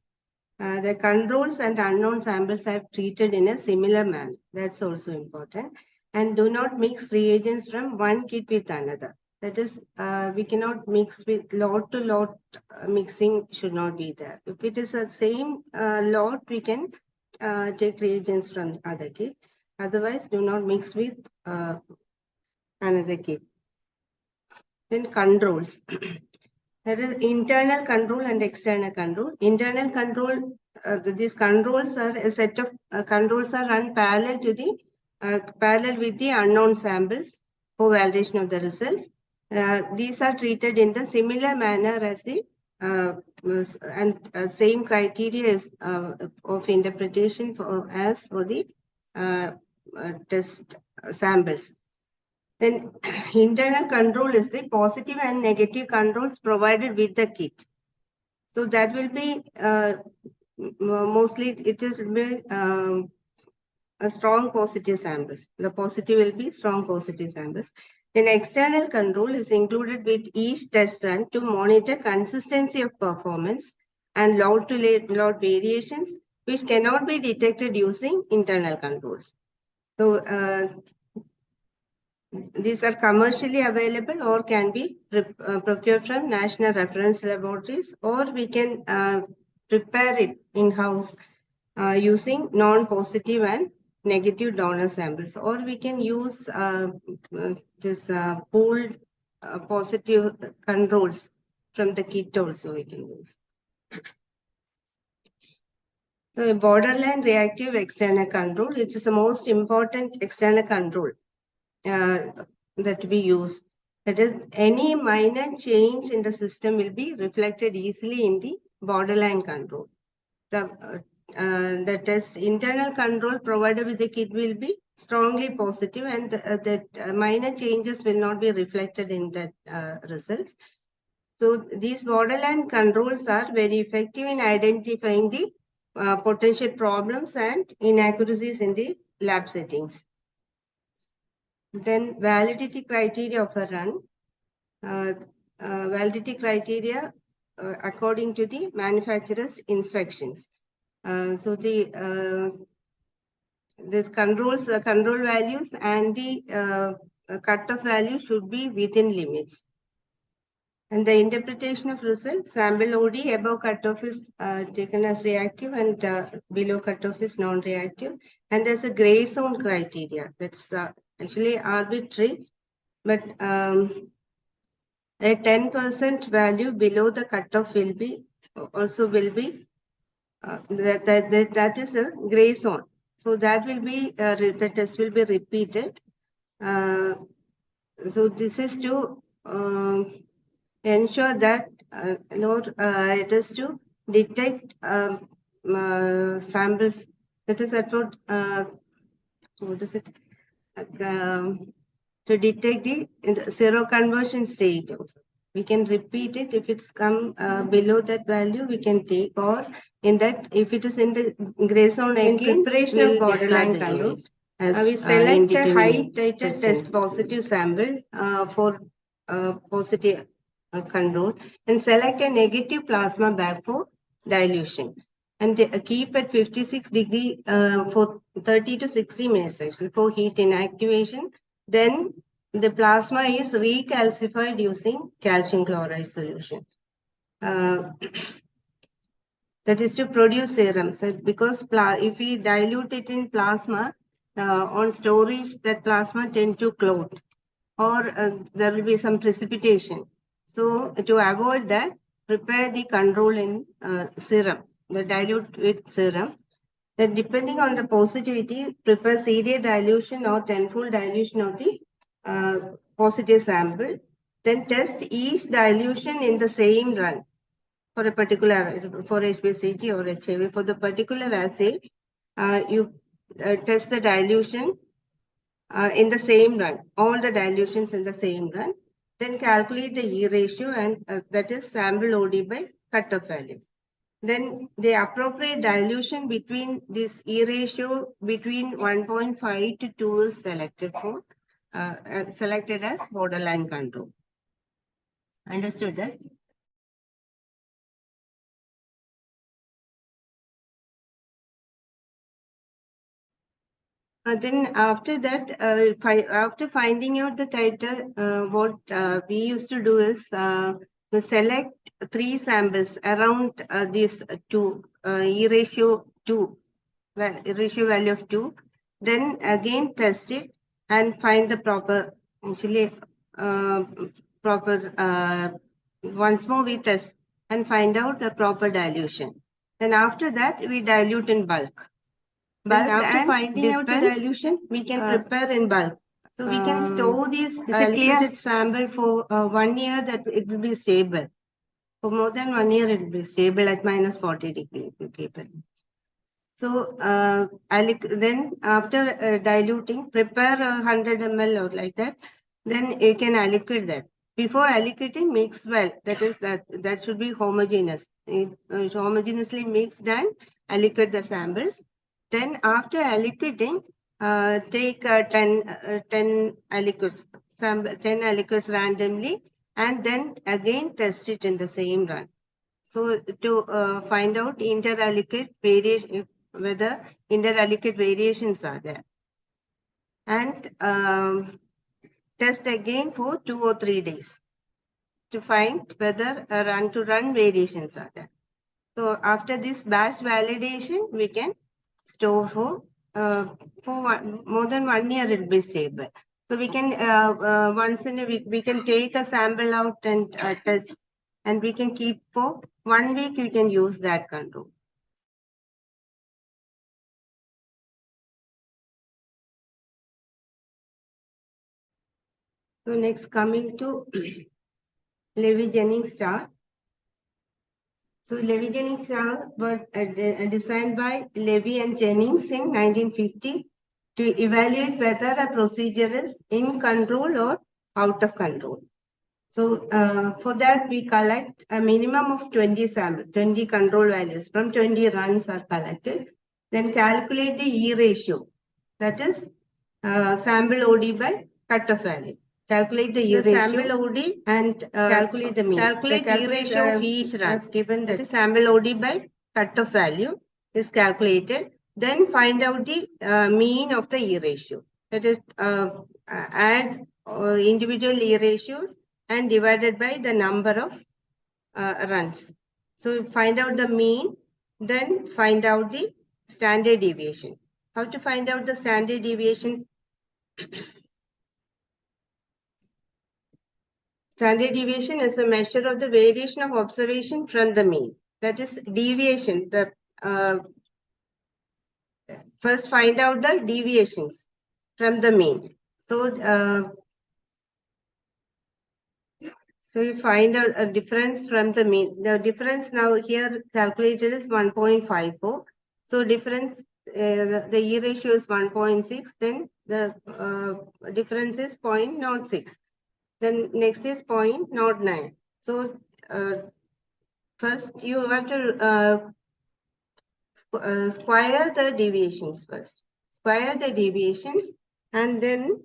The controls and unknown samples are treated in a similar manner. That's also important. And do not mix reagents from one kit with another. That is, we cannot mix with lot to lot. Mixing should not be there. If it is the same lot, we can take reagents from other kit. Otherwise, do not mix with another kit. Then controls. There is internal control and external control. Internal control, these controls are a set of controls are run parallel to the parallel with the unknown samples for validation of the results. These are treated in the similar manner as the same criteria is, of interpretation as for the test samples. Then internal control is the positive and negative controls provided with the kit. So that will be mostly it is a strong positive samples. The positive will be strong positive samples. Then external control is included with each test run to monitor consistency of performance and load to load variations, which cannot be detected using internal controls. So these are commercially available or can be procured from national reference laboratories, or we can prepare it in-house using non-positive and negative donor samples, or we can use this pooled positive controls from the kit also we can use. So a borderline reactive external control, which is the most important external control that we use. That is, any minor change in the system will be reflected easily in the borderline control. The test internal control provided with the kit will be strongly positive, and that minor changes will not be reflected in that results. So these borderline controls are very effective in identifying the potential problems and inaccuracies in the lab settings. Then validity criteria of a run. Validity criteria according to the manufacturer's instructions. So the controls, control values and the cutoff value should be within limits. And the interpretation of results, sample OD above cutoff is taken as reactive and below cutoff is non-reactive. And there's a gray zone criteria. That's actually arbitrary, but a 10% value below the cutoff will be that is a gray zone. So that will be the test will be repeated. So this is to ensure that it is to detect samples. That is about what is it? To detect the seroconversion stage also. We can repeat it. If it's come below that value, we can take, or in that, if it is in the gray zone again, preparation of borderline controls. We select a high titer test positive sample for positive control and select a negative plasma bag for dilution. And keep at 56 degree for 30 to 60 minutes actually for heat inactivation. Then the plasma is recalcified using calcium chloride solution. That is to produce serum. So because if we dilute it in plasma, on storage, that plasma tend to clot, or there will be some precipitation. So to avoid that, prepare the control in serum, the dilute with serum. Then depending on the positivity, prepare serial dilution or tenfold dilution of the positive sample. Then test each dilution in the same run for a particular, for HBsAg or HIV. For the particular assay, you test the dilution in the same run, all the dilutions in the same run. Then calculate the E ratio, and that is sample OD by cutoff value. Then the appropriate dilution between this E ratio between 1.5 to 2 is selected for selected as borderline control. Understood that? Then after that, after finding out the titer, what we used to do is we select 3 samples around this 2, E ratio 2, ratio value of 2. Then again test it and find the proper, actually proper, once more we test and find out the proper dilution. Then after that, we dilute in bulk. Then bulk after and finding out the dispense. dilution, we can prepare in bulk. So we can store these is it clear? liquid sample for 1 year, that it will be stable. For more than 1 year, it will be stable at minus 40 degrees if you keep it. So then after diluting, prepare 100 ml or like that. Then you can liquid that. Before allocating, mix well. That should be homogeneous. Homogeneously mixed and allocate the samples. Then after allocating, take 10 aliquots, 10 aliquots randomly, and then again test it in the same run. So to find out interallicate variation, whether interallicate variations are there, and test again for 2 or 3 days to find whether run-to-run variations are there. So after this batch validation, we can store for more than 1 year. It will be stable. So we can once in a week we can take a sample out and test, and we can keep for 1 week. We can use that control. So next, coming to Levy-Jennings chart. So Levy-Jennings chart was designed by Levy and Jennings in 1950 to evaluate whether a procedure is in control or out of control. So for that, we collect a minimum of 20 samples, 20 control values from 20 runs are collected. Then calculate the E ratio, that is sample OD by cutoff value. Calculate the E ratio, sample OD, and calculate the mean. Calculate the E ratio of each run. Given that is sample OD by cutoff value is calculated. Then find out the mean of the E ratio. That is add individual E ratios and divided by the number of runs. So find out the mean, then find out the standard deviation. How to find out the standard deviation? Standard deviation is a measure of the variation of observation from the mean. That is deviation. First find out the deviations from the mean. So you find out a difference from the mean. The difference now here calculated is 1.54. So difference, the E ratio is 1.6. Then the difference is 0.06. Then next is 0.09. So first you have to square the deviations first. Square the deviations and then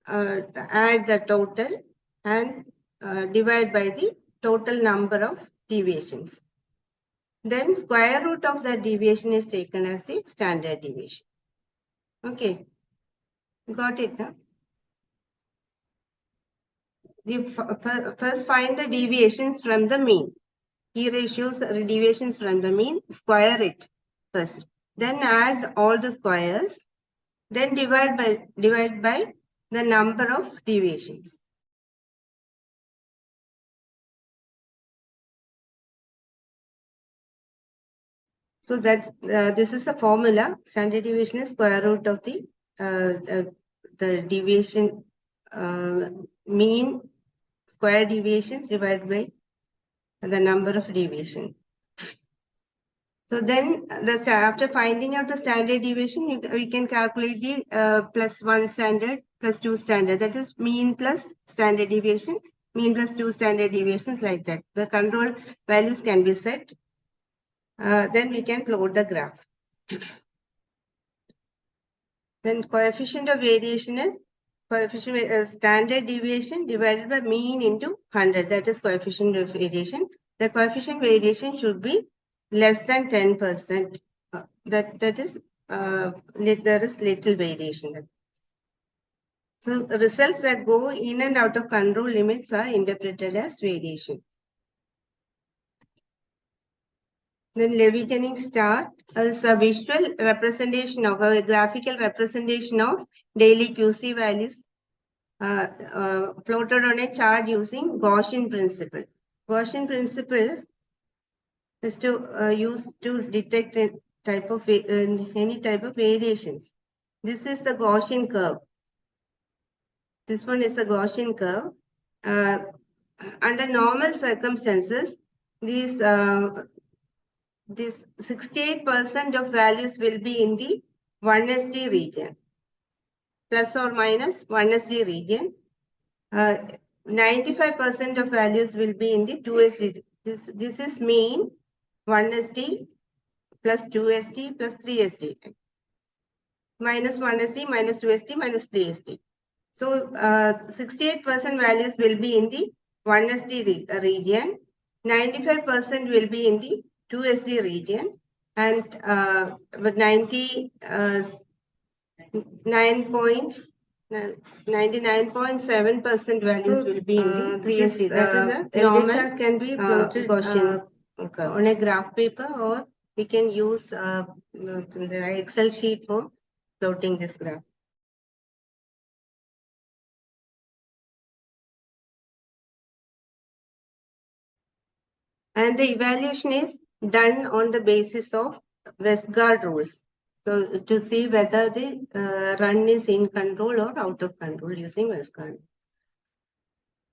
add the total and divide by the total number of deviations. Then square root of the deviation is taken as the standard deviation. Okay, got it? Huh? First find the deviations from the mean. E ratios deviations from the mean, square it first. Then add all the squares. Then divide by the number of deviations. So that's this is a formula. Standard deviation is square root of the deviation mean square deviations divided by the number of deviations. So then after finding out the standard deviation, we can calculate the +1 standard, +2 standard. That is mean plus standard deviation, mean plus 2 standard deviations, like that. The control values can be set. Then we can plot the graph. Then coefficient of variation is standard deviation divided by mean into 100. That is coefficient of variation. The coefficient variation should be less than 10%. That is there is little variation. So the results that go in and out of control limits are interpreted as variation. Then Levy-Jennings chart is a visual representation of a graphical representation of daily QC values plotted on a chart using Gaussian principle. Gaussian principle is to use to detect type of variations. This is the Gaussian curve. This one is the Gaussian curve. Under normal circumstances, this 68% of values will be in the 1SD region, plus or minus 1SD region. 95% of values will be in the 2SD. This is mean 1SD plus 2SD plus 3SD. Minus 1SD, minus 2SD, minus 3SD. So 68% values will be in the 1SD region, 95% will be in the 2SD region, and 99.7% values will be in the 3SD. That is the normal chart can be plotted on a graph paper, or we can use the Excel sheet for plotting this graph. And the evaluation is done on the basis of Westgard rules. So to see whether the run is in control or out of control using Westgard.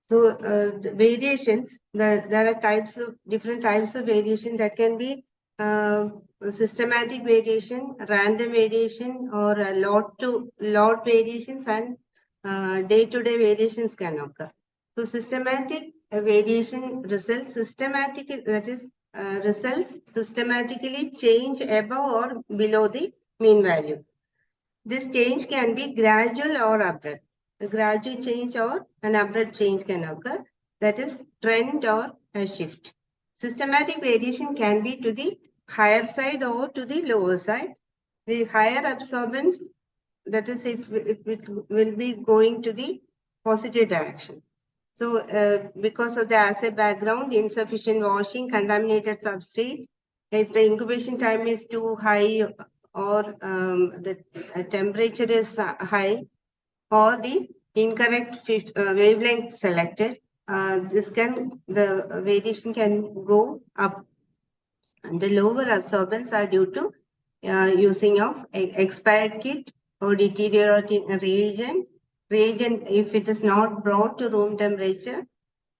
So the variations, there are different types of variation that can be systematic variation, random variation, or lot to lot variations, and day-to-day variations can occur. So systematic variation results results systematically change above or below the mean value. This change can be gradual or abrupt. A gradual change or an abrupt change can occur. That is trend or a shift. Systematic variation can be to the higher side or to the lower side. The higher absorbance, that is if it will be going to the positive direction. So because of the assay background, insufficient washing, contaminated substrate, if the incubation time is too high, or the temperature is high, or the incorrect wavelength selected, the variation can go up. And the lower absorbance are due to using of expired kit or deteriorating reagent. Reagent, if it is not brought to room temperature,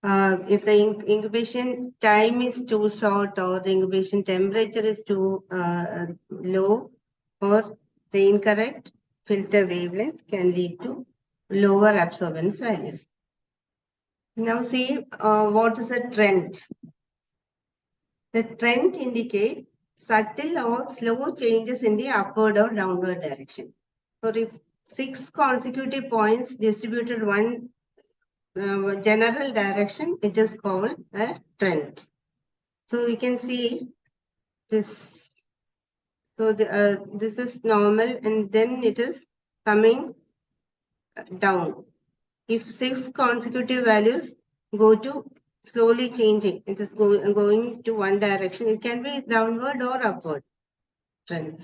if the incubation time is too short, or the incubation temperature is too low, or the incorrect filter wavelength, can lead to lower absorbance values. Now see what is a trend. The trend indicates subtle or slow changes in the upward or downward direction. So if 6 consecutive points distributed one general direction, it is called a trend. So we can see this. So this is normal, and then it is coming down. If 6 consecutive values go to slowly changing, it is going to one direction. It can be downward or upward trend.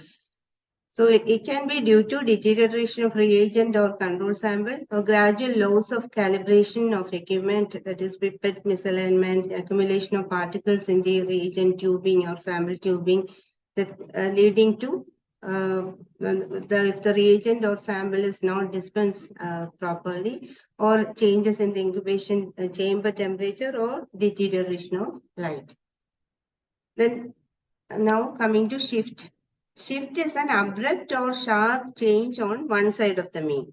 So it can be due to deterioration of reagent or control sample, or gradual loss of calibration of equipment, that is pipette misalignment, accumulation of particles in the reagent tubing or sample tubing, that leading to if the reagent or sample is not dispensed properly, or changes in the incubation chamber temperature, or deterioration of light. Then now coming to shift. Shift is an abrupt or sharp change on one side of the mean.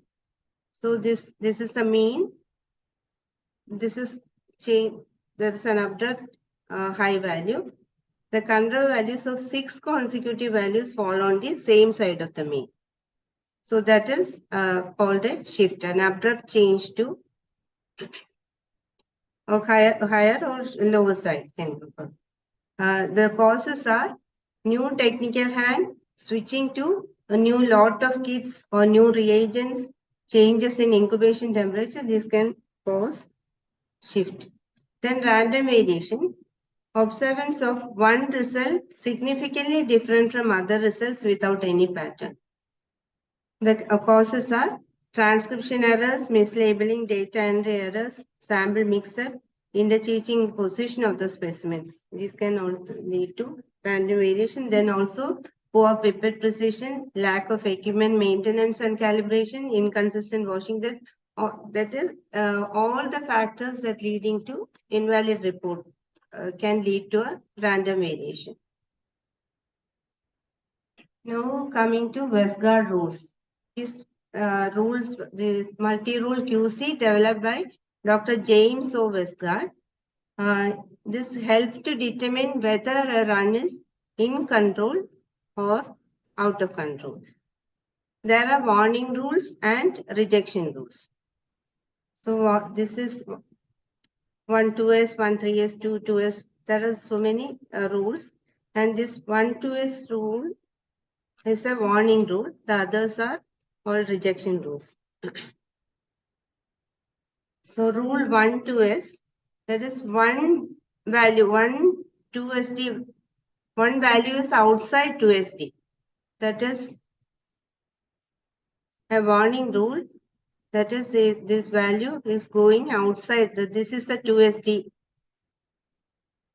So this is the mean. This is change. There is an abrupt high value. The control values of 6 consecutive values fall on the same side of the mean. So that is called a shift, an abrupt change to or higher or lower side can occur. The causes are new technical hand, switching to a new lot of kits or new reagents, changes in incubation temperature. This can cause shift. Then random variation, observance of one result significantly different from other results without any pattern. The causes are transcription errors, mislabeling, data entry errors, sample mix-up, interchanging position of the specimens. These can also lead to random variation. Then also poor pipette precision, lack of equipment maintenance and calibration, inconsistent washing. That is all the factors that leading to invalid report can lead to a random variation. Now coming to Westgard rules. These rules, the multi-rule QC developed by Dr. James O. Westgard. This helps to determine whether a run is in control or out of control. There are warning rules and rejection rules. So this is 1 2s, 1 3s, 2 2s. There are so many rules, and this 1 2s rule is a warning rule. The others are all rejection rules. So rule 1 2s, that is one value, 1 2sd, one value is outside 2sd. That is a warning rule. That is this value is going outside. This is the 2sd.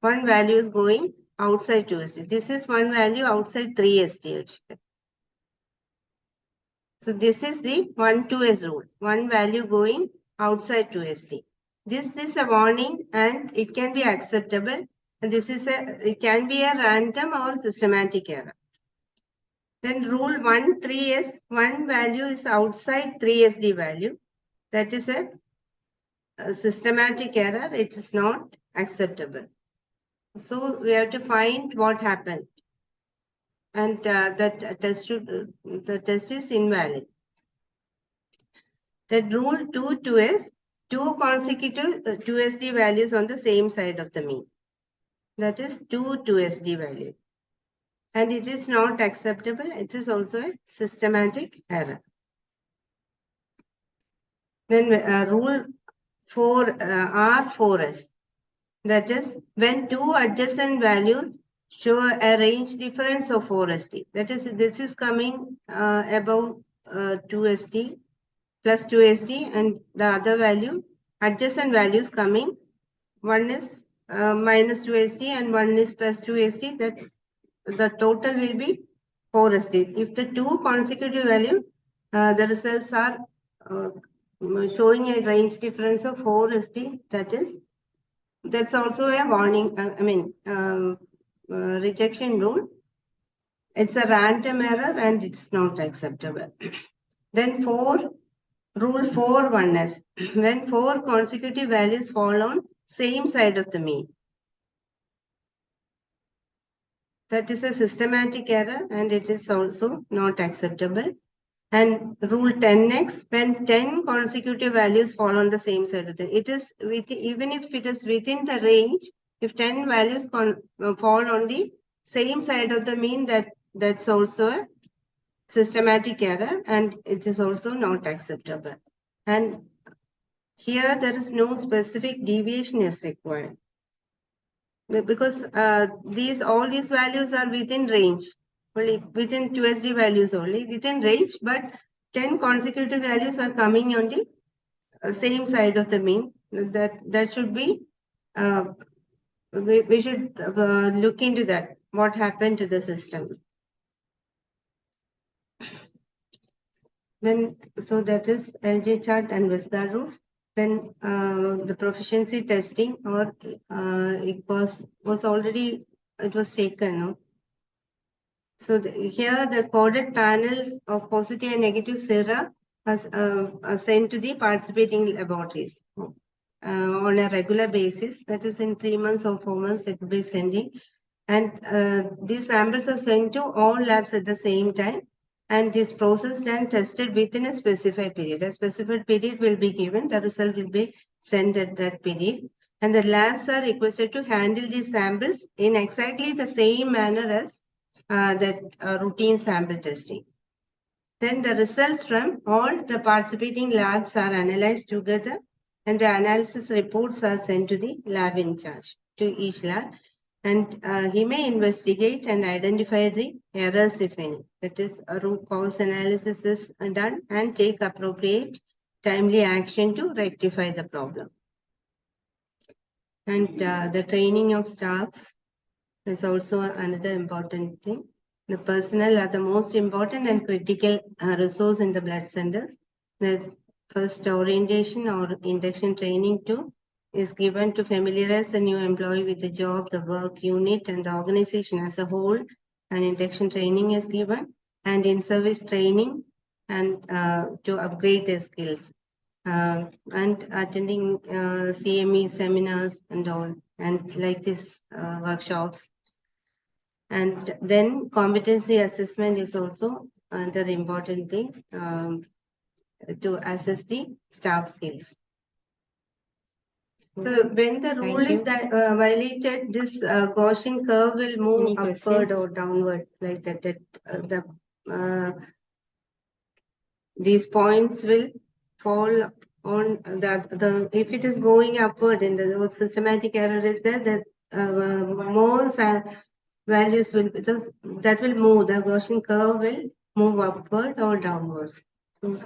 One value is going outside 2sd. This is one value outside 3sd actually. So this is the 1 2s rule. One value going outside 2sd. This is a warning and it can be acceptable. And this is it can be a random or systematic error. Then rule 1 3s, one value is outside 3sd value. That is a systematic error. It is not acceptable. So we have to find what happened. And the test is invalid. That rule 2 2s, two consecutive 2sd values on the same side of the mean. That is 2 2sd value. And it is not acceptable. It is also a systematic error. Then rule 4 R4s. That is when two adjacent values show a range difference of 4sd. That is, this is coming above 2sd plus 2sd, and the other value, adjacent values coming. One is minus 2sd and one is plus 2sd. That the total will be 4sd. If the two consecutive values, the results are showing a range difference of 4sd, that's also a warning, rejection rule. It's a random error and it's not acceptable. Then rule 4 1s, when four consecutive values fall on same side of the mean. That is a systematic error and it is also not acceptable. And rule 10x, when 10 consecutive values fall on the same side of the, it is even if it is within the range, if 10 values fall on the same side of the mean, that's also a systematic error and it is also not acceptable. And here there is no specific deviation is required, because all these values are within range. Only within 2sd values only, within range, but 10 consecutive values are coming on the same side of the mean. That should be, we should look into that, what happened to the system. Then, so that is LJ chart and Westgard rules. Then the proficiency testing, or it was already, it was taken, no? So here the coded panels of positive and negative sera are sent to the participating laboratories on a regular basis. That is in 3 months or 4 months it will be sending. And these samples are sent to all labs at the same time. And is processed and tested within a specified period. A specified period will be given. The result will be sent at that period. And the labs are requested to handle these samples in exactly the same manner as that routine sample testing. Then the results from all the participating labs are analyzed together, and the analysis reports are sent to the lab in charge, to each lab. And he may investigate and identify the errors, if any. That is, a root cause analysis is done and take appropriate timely action to rectify the problem. And the training of staff is also another important thing. The personnel are the most important and critical resource in the blood centers. The first orientation or induction training too is given to familiarize the new employee with the job, the work unit, and the organization as a whole. And induction training is given, and in-service training, and to upgrade their skills. And attending CME seminars and all, and like this workshops. And then competency assessment is also another important thing to assess the staff skills. So when the rule is that violated, this Gaussian curve will move upward or downward, like that. These points will fall on the if it is going upward in the systematic error is there, that more values will, because that will move, the Gaussian curve will move upward or downwards. So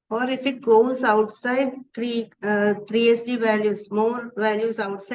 or if it goes outside 3 SD values, more values outside